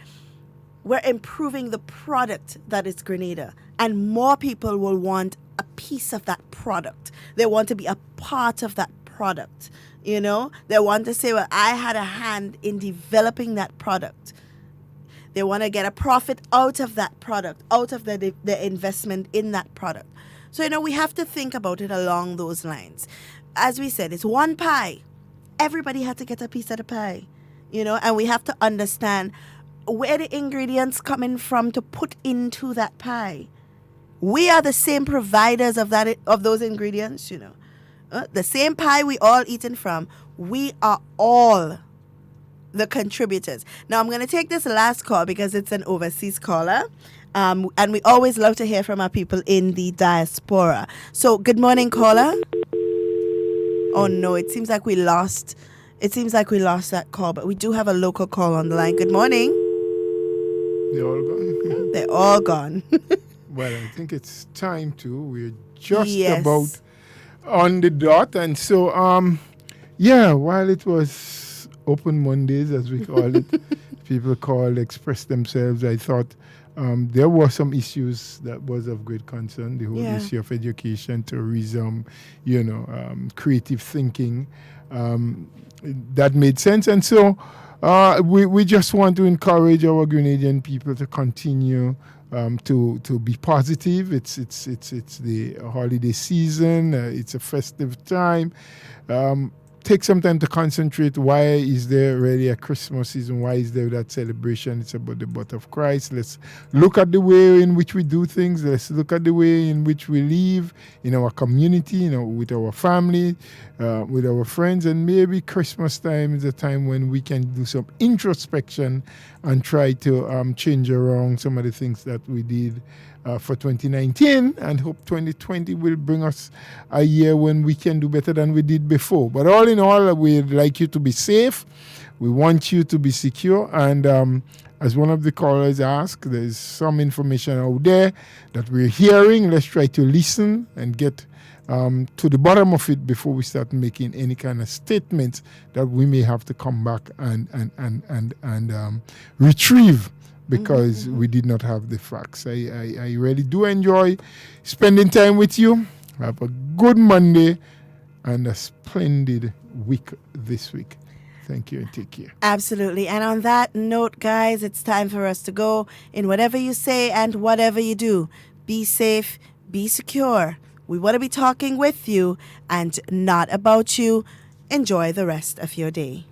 we're improving the product that is Grenada, and more people will want a piece of that product. They want to be a part of that product. You know, they want to say, well, I had a hand in developing that product. They want to get a profit out of that product, out of the investment in that product. So, you know, we have to think about it along those lines. As we said, it's one pie. Everybody had to get a piece of the pie, you know, and we have to understand where the ingredients coming from to put into that pie. We are the same providers of those ingredients, you know. The same pie we all eating from. We are all the contributors. Now, I'm going to take this last call because it's an overseas caller. And we always love to hear from our people in the diaspora. So, good morning, caller. Oh, no, it seems like we lost that call, but we do have a local call on the line. Good morning. They're all gone. They're all gone. Well, I think it's time to. We're just about on the dot. And so, while it was open Mondays, as we call it, people express themselves, I thought there were some issues that was of great concern. The whole issue of education, tourism, creative thinking. That made sense. And so we just want to encourage our Grenadian people to continue to be positive. It's the holiday season. It's a festive time. Take some time to concentrate. Why is there really a Christmas season? Why is there that celebration? It's about the birth of Christ. Let's look at the way in which we do things. Let's look at the way in which we live in our community, with our family, with our friends. And maybe Christmas time is a time when we can do some introspection and try to change around some of the things that we did for 2019, and hope 2020 will bring us a year when we can do better than we did before. But all in all, we'd like you to be safe. We want you to be secure. And as one of the callers asked, there's some information out there that we're hearing. Let's try to listen and get to the bottom of it before we start making any kind of statements that we may have to come back and retrieve, because we did not have the facts. I really do enjoy spending time with you. Have a good Monday and a splendid week this week. Thank you and take care. Absolutely. And on that note, guys, it's time for us to go. In whatever you say and whatever you do, be safe, be secure. We want to be talking with you and not about you. Enjoy the rest of your day.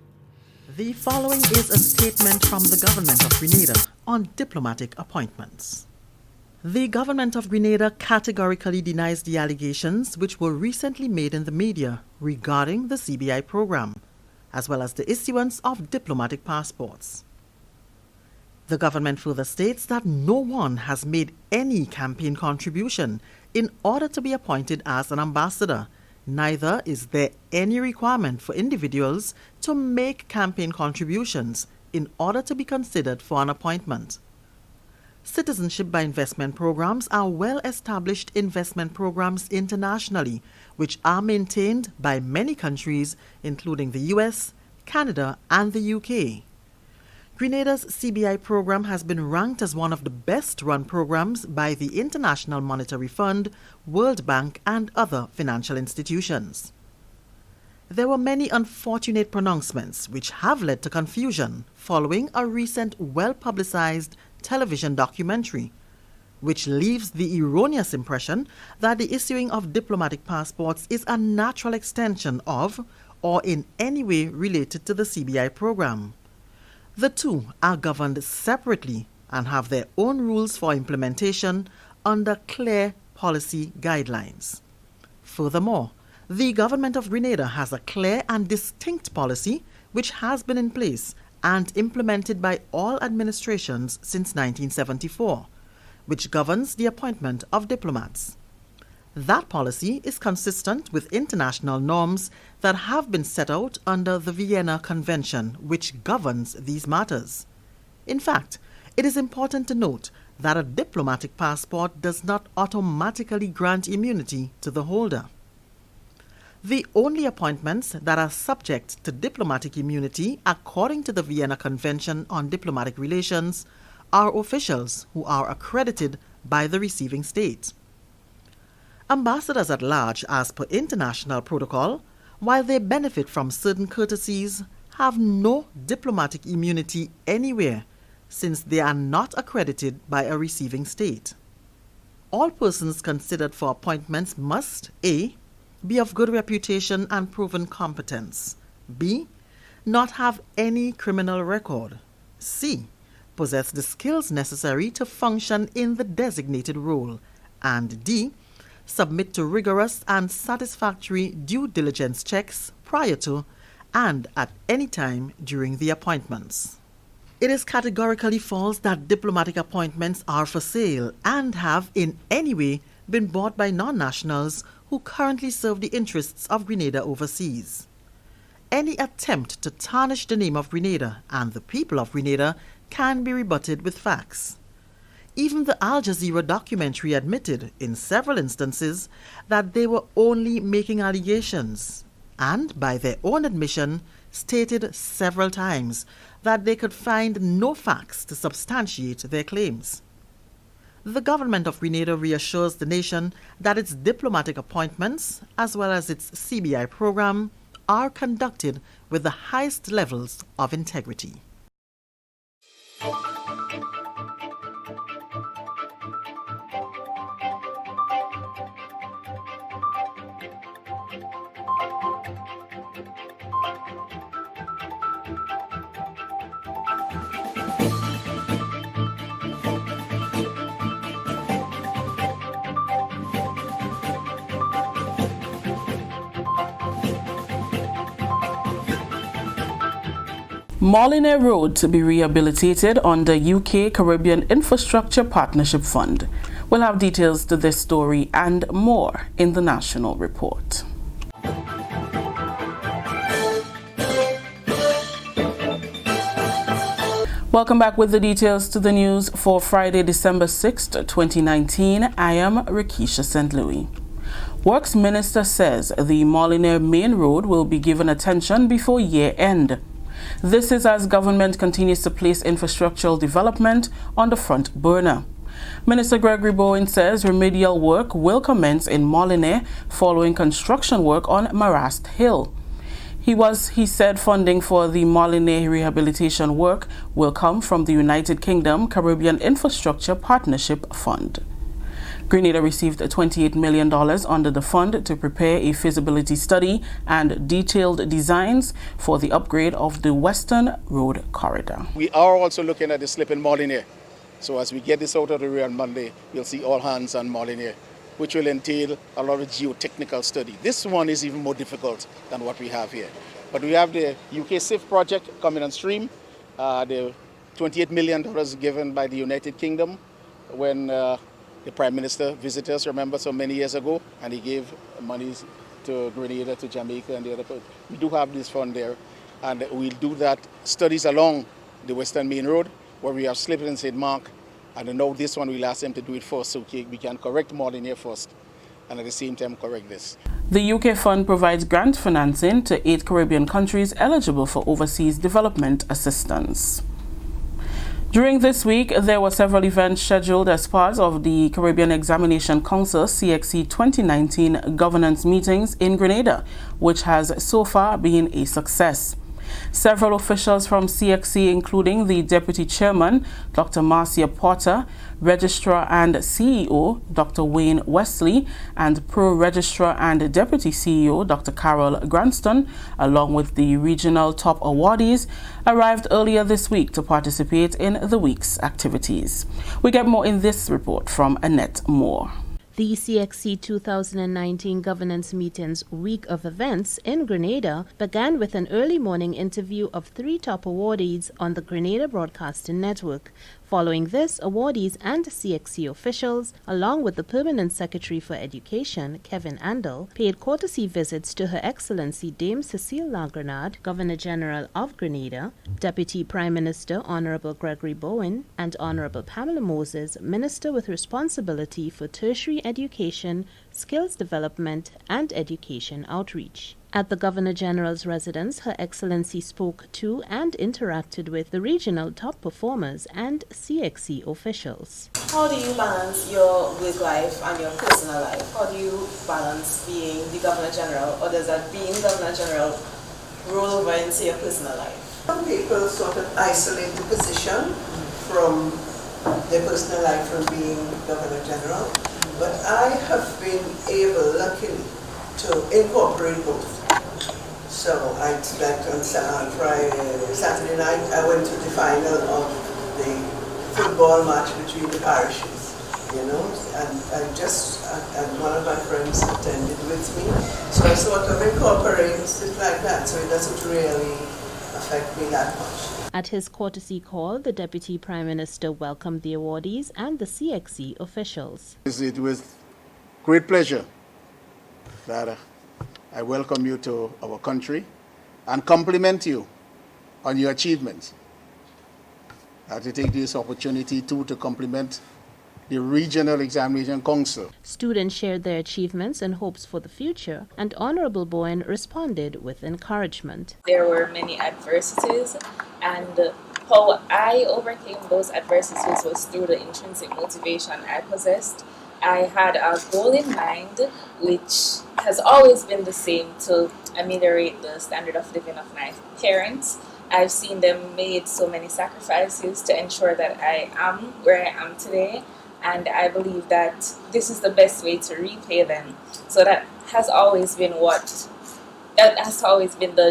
The following is a statement from the government of Grenada on diplomatic appointments. The government of Grenada categorically denies the allegations which were recently made in the media regarding the CBI program, as well as the issuance of diplomatic passports. The government further states that no one has made any campaign contribution in order to be appointed as an ambassador. Neither is there any requirement for individuals to make campaign contributions in order to be considered for an appointment. Citizenship by investment programs are well-established investment programs internationally, which are maintained by many countries, including the US, Canada, and the UK. Grenada's CBI program has been ranked as one of the best-run programs by the International Monetary Fund, World Bank, and other financial institutions. There were many unfortunate pronouncements which have led to confusion following a recent well-publicized television documentary, which leaves the erroneous impression that the issuing of diplomatic passports is a natural extension of or in any way related to the CBI program. The two are governed separately and have their own rules for implementation under clear policy guidelines. Furthermore, the government of Grenada has a clear and distinct policy which has been in place and implemented by all administrations since 1974, which governs the appointment of diplomats. That policy is consistent with international norms that have been set out under the Vienna Convention, which governs these matters. In fact, it is important to note that a diplomatic passport does not automatically grant immunity to the holder. The only appointments that are subject to diplomatic immunity according to the Vienna Convention on Diplomatic Relations are officials who are accredited by the receiving state. Ambassadors at large, as per international protocol, while they benefit from certain courtesies, have no diplomatic immunity anywhere since they are not accredited by a receiving state. All persons considered for appointments must A. be of good reputation and proven competence, B. not have any criminal record, C. possess the skills necessary to function in the designated role, and D. submit to rigorous and satisfactory due diligence checks prior to and at any time during the appointments. It is categorically false that diplomatic appointments are for sale and have in any way been bought by non-nationals who currently serve the interests of Grenada overseas. Any attempt to tarnish the name of Grenada and the people of Grenada can be rebutted with facts. Even the Al Jazeera documentary admitted in several instances that they were only making allegations and, by their own admission, stated several times that they could find no facts to substantiate their claims. The government of Grenada reassures the nation that its diplomatic appointments, as well as its CBI program, are conducted with the highest levels of integrity. Molineux Road to be rehabilitated under UK Caribbean Infrastructure Partnership Fund. We'll have details to this story and more in the National Report. Welcome back with the details to the news for Friday, December 6th, 2019. I am Rakisha St. Louis. Works Minister says the Molineux Main Road will be given attention before year end. This is as government continues to place infrastructural development on the front burner. Minister Gregory Bowen says remedial work will commence in Molineux following construction work on Marast Hill. He said funding for the Molineux rehabilitation work will come from the United Kingdom Caribbean Infrastructure Partnership Fund. Grenada received $28 million under the fund to prepare a feasibility study and detailed designs for the upgrade of the Western Road Corridor. We are also looking at the slip in Molineux. So as we get this out of the way on Monday, we'll see all hands on Molineux, which will entail a lot of geotechnical study. This one is even more difficult than what we have here. But we have the UK SIF project coming on stream, the $28 million given by the United Kingdom when the Prime Minister visited us, remember, so many years ago, and he gave money to Grenada, to Jamaica, and the other part. We do have this fund there, and we'll do that studies along the Western Main Road, where we have slipped in St. Mark, and now this one we'll ask them to do it first, so we can correct Molineux first, and at the same time correct this. The UK fund provides grant financing to 8 Caribbean countries eligible for overseas development assistance. During this week, there were several events scheduled as part of the Caribbean Examination Council CXC 2019 governance meetings in Grenada, which has so far been a success. Several officials from CXC, including the Deputy Chairman, Dr. Marcia Porter, Registrar and CEO, Dr. Wayne Wesley, and Pro-Registrar and Deputy CEO, Dr. Carol Granston, along with the regional top awardees, arrived earlier this week to participate in the week's activities. We get more in this report from Annette Moore. The CXC 2019 Governance Meetings Week of Events in Grenada began with an early morning interview of 3 top awardees on the Grenada Broadcasting Network. Following this, awardees and CXC officials, along with the Permanent Secretary for Education, Kevin Andel, paid courtesy visits to Her Excellency Dame Cecile Langrenade, Governor-General of Grenada, Deputy Prime Minister Honorable Gregory Bowen, and Honorable Pamela Moses, Minister with responsibility for tertiary education, skills development, and education outreach. At the Governor-General's residence, Her Excellency spoke to and interacted with the regional top performers and CXC officials. How do you balance your work life and your personal life? How do you balance being the Governor-General, or does that being Governor-General roll over into your personal life? Some people sort of isolate the position from their personal life from being Governor-General, but I have been able, luckily, to incorporate both. So I spent on Saturday night, I went to the final of the football match between the parishes, and one of my friends attended with me. So I sort of incorporate it like that, so it doesn't really affect me that much. At his courtesy call, the Deputy Prime Minister welcomed the awardees and the CXC officials. It was great pleasure that I welcome you to our country and compliment you on your achievements. I have to take this opportunity too to compliment the Regional Examination Council. Students shared their achievements and hopes for the future, and Honorable Bowen responded with encouragement. There were many adversities, and how I overcame those adversities was through the intrinsic motivation I possessed. I had a goal in mind which has always been the same, to ameliorate the standard of living of my parents. I've seen them made so many sacrifices to ensure that I am where I am today, and I believe that this is the best way to repay them. So that has always been the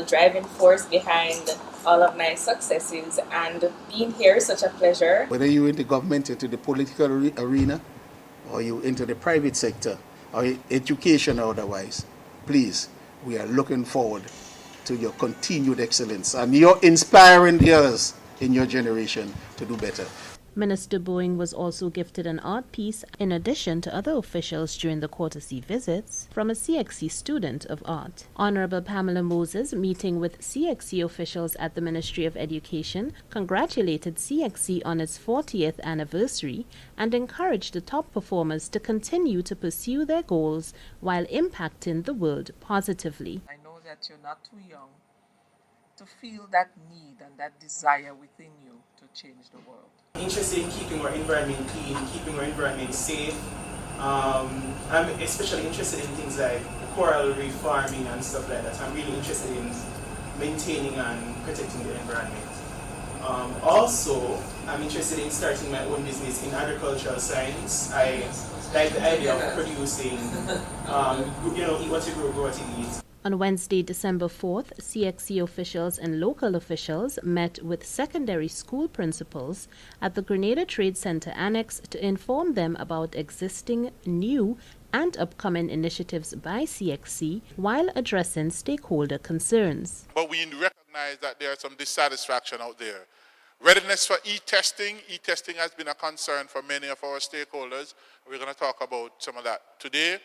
driving force behind all of my successes, and being here is such a pleasure. Whether you're in the government, into the political arena, or you into the private sector, or education or otherwise, please, we are looking forward to your continued excellence, and you're inspiring the others in your generation to do better. Minister Bowen was also gifted an art piece in addition to other officials during the courtesy visits from a CXC student of art. Honorable Pamela Moses, meeting with CXC officials at the Ministry of Education, congratulated CXC on its 40th anniversary and encouraged the top performers to continue to pursue their goals while impacting the world positively. I know that you're not too young to feel that need and that desire within you to change the world. Interested in keeping our environment clean, keeping our environment safe. I'm especially interested in things like coral reef farming and stuff like that. I'm really interested in maintaining and protecting the environment. Also, I'm interested in starting my own business in agricultural science. I like the idea of producing, eat what you grow what you eat. On Wednesday, December 4th, CXC officials and local officials met with secondary school principals at the Grenada Trade Center Annex to inform them about existing, new, and upcoming initiatives by CXC while addressing stakeholder concerns. But we recognize that there is some dissatisfaction out there. Readiness for e-testing. E-testing has been a concern for many of our stakeholders. We're going to talk about some of that today.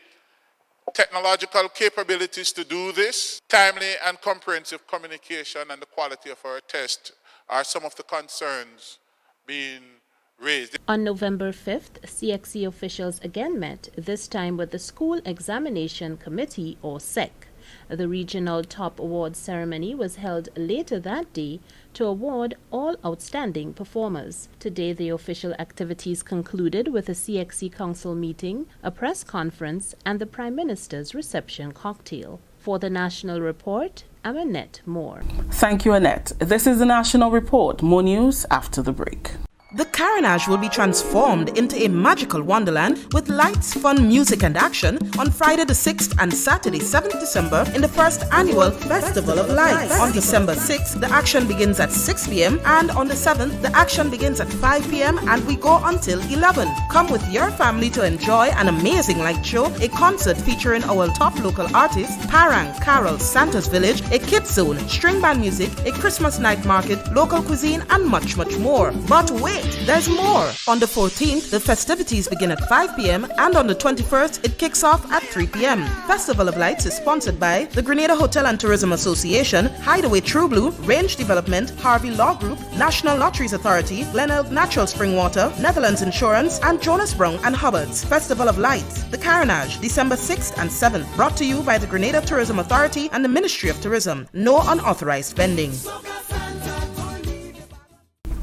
Technological capabilities to do this, timely and comprehensive communication, and the quality of our test are some of the concerns being raised. On November 5th, CXC officials again met, this time with the School Examination Committee, or SEC. The regional top award ceremony was held later that day to award all outstanding performers. Today, the official activities concluded with a CXC Council meeting, a press conference, and the Prime Minister's reception cocktail. For the National Report, I'm Annette Moore. Thank you, Annette. This is the National Report. More news after the break. The Carriacou will be transformed into a magical wonderland with lights, fun, music and action on Friday the 6th and Saturday 7th December in the first annual Festival of Lights. On December 6th, the action begins at 6 p.m. and on the 7th, the action begins at 5 p.m. and we go until 11. Come with your family to enjoy an amazing light show, a concert featuring our top local artists, Parang, Carol, Santa's Village, a kids zone, string band music, a Christmas night market, local cuisine and much, much more. But wait! There's more. On the 14th, the festivities begin at 5 p.m. and on the 21st, it kicks off at 3 p.m. Festival of Lights is sponsored by the Grenada Hotel and Tourism Association, Hideaway True Blue, Range Development, Harvey Law Group, National Lotteries Authority, Glenelg Natural Spring Water, Netherlands Insurance, and Jonas Brown and Hubbard's. Festival of Lights, the Carriacou, December 6th and 7th, brought to you by the Grenada Tourism Authority and the Ministry of Tourism. No unauthorized vending.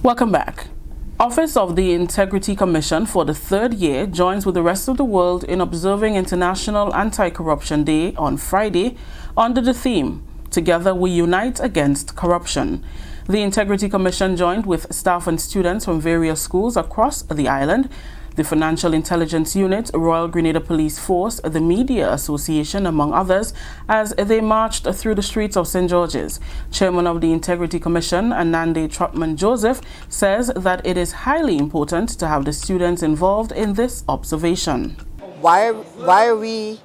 Welcome back. Office of the Integrity Commission for the third year joins with the rest of the world in observing International Anti-Corruption Day on Friday under the theme, Together We Unite Against Corruption. The Integrity Commission joined with staff and students from various schools across the island, the Financial Intelligence Unit, Royal Grenada Police Force, the Media Association, among others, as they marched through the streets of St. George's. Chairman of the Integrity Commission, Anande Trotman Joseph, says that it is highly important to have the students involved in this observation. Why are we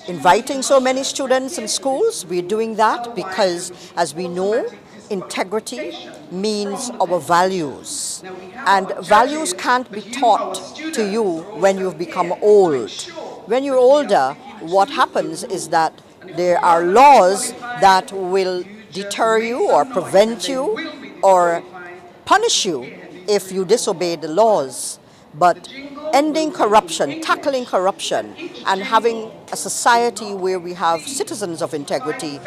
inviting so many students in schools? We're doing that because, as we know, integrity means our values, and values can't be taught to you when you've become old. When you're older, what happens is that there are laws that will deter you or prevent you or punish you if you disobey the laws. But ending corruption, tackling corruption, and having a society where we have citizens of integrity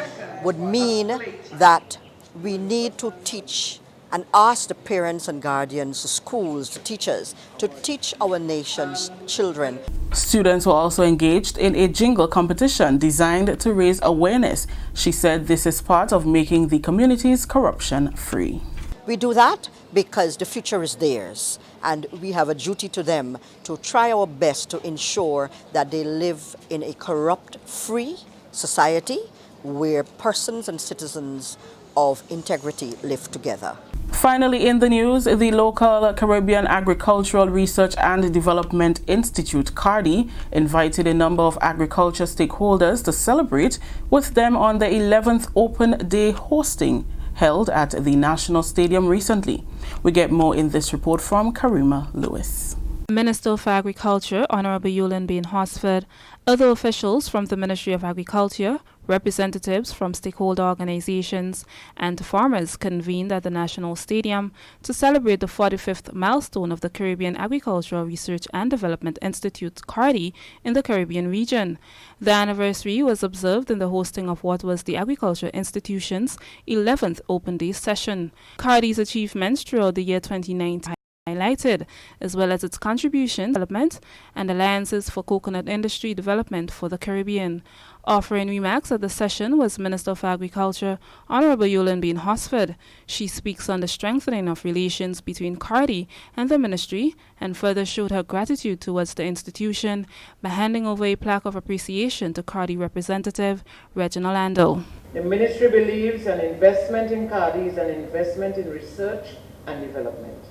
would mean that we need to teach and ask the parents and guardians, the schools, the teachers, to teach our nation's children. Students were also engaged in a jingle competition designed to raise awareness. She said this is part of making the communities corruption-free. We do that because the future is theirs, and we have a duty to them to try our best to ensure that they live in a corrupt-free society where persons and citizens of integrity live together. Finally, in the news, the local Caribbean Agricultural Research and Development Institute, CARDI, invited a number of agriculture stakeholders to celebrate with them on the 11th Open Day hosting held at the National Stadium recently. We get more in this report from Karima Lewis. Minister for Agriculture, Honorable Yulin Bain Hosford, other officials from the Ministry of Agriculture, representatives from stakeholder organizations, and farmers convened at the National Stadium to celebrate the 45th milestone of the Caribbean Agricultural Research and Development Institute, CARDI, in the Caribbean region. The anniversary was observed in the hosting of what was the Agriculture Institution's 11th Open Day session. CARDI's achievements throughout the year 2019 highlighted, as well as its contribution, development, and alliances for coconut industry development for the Caribbean. Offering remarks at the session was Minister for Agriculture, Honorable Yulin Bain Hosford. She speaks on the strengthening of relations between CARDI and the ministry, and further showed her gratitude towards the institution by handing over a plaque of appreciation to CARDI representative Reginald Ando. The ministry believes an investment in CARDI is an investment in research and development,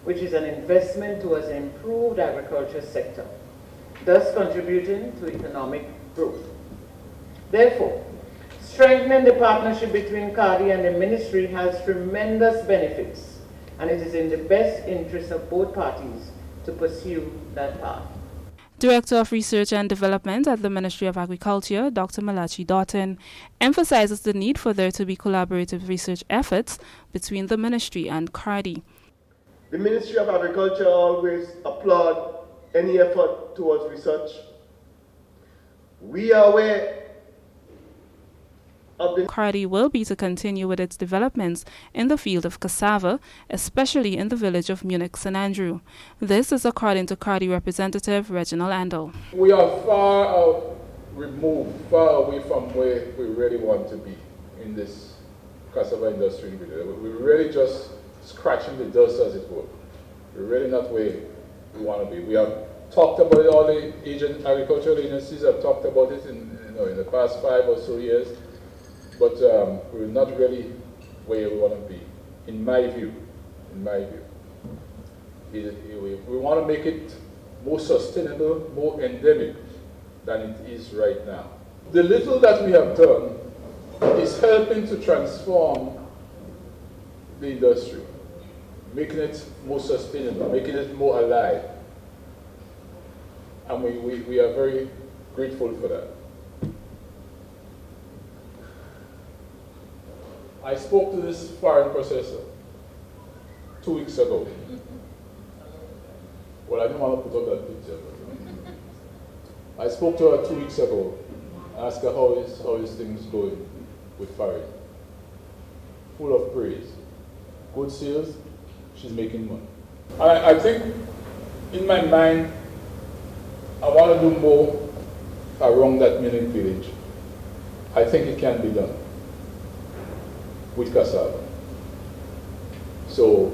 which is an investment towards an improved agriculture sector, thus contributing to economic growth. Therefore, strengthening the partnership between CARDI and the ministry has tremendous benefits, and it is in the best interest of both parties to pursue that path. Director of Research and Development at the Ministry of Agriculture, Dr. Malachi Doughton, emphasizes the need for there to be collaborative research efforts between the ministry and CARDI. The Ministry of Agriculture always applaud any effort towards research. We are aware of the CARDI will be to continue with its developments in the field of cassava, especially in the village of Munich St. Andrew. This is according to CARDI representative Reginald Ando. We are far removed, far away from where we really want to be. in this cassava industry in Grenada. We're really just scratching the dust, as it were. We're really not where we want to be. We have talked about it, all the agricultural agencies have talked about it in the past 5 or so years, but we're not really where we want to be, in my view. We want to make it more sustainable, more endemic than it is right now. The little that we have done is helping to transform the industry, making it more sustainable, making it more alive. And we are very grateful for that. I spoke to this foreign processor 2 weeks ago. Well, I don't want to put up that picture. But I spoke to her 2 weeks ago, asked her how is things going with Farid. Full of praise. Good sales, she's making money. I think in my mind, I want to do more around that milling village. I think it can be done with cassava. So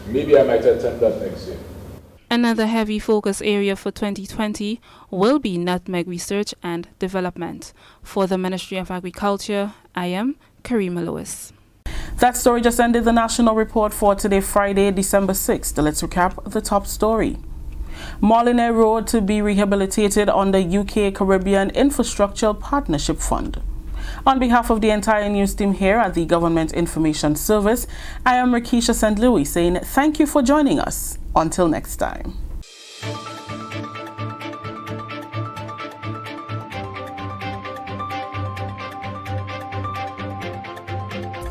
maybe I might attempt that next year. Another heavy focus area for 2020 will be nutmeg research and development. For the Ministry of Agriculture, I am Karima Lewis. That story just ended the national report for today, Friday, December 6th. Let's recap the top story. Molyneux Road to be rehabilitated on the UK Caribbean Infrastructure Partnership Fund. On behalf of the entire news team here at the Government Information Service, I am Rakisha St. Louis saying thank you for joining us. Until next time.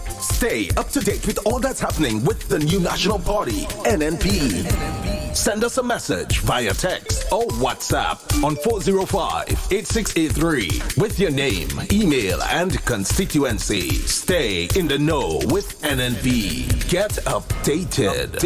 Stay up to date with all that's happening with the new national party, NNP. Send us a message via text or WhatsApp on 405-8683 with your name, email, and constituency. Stay in the know with NNP. Get updated.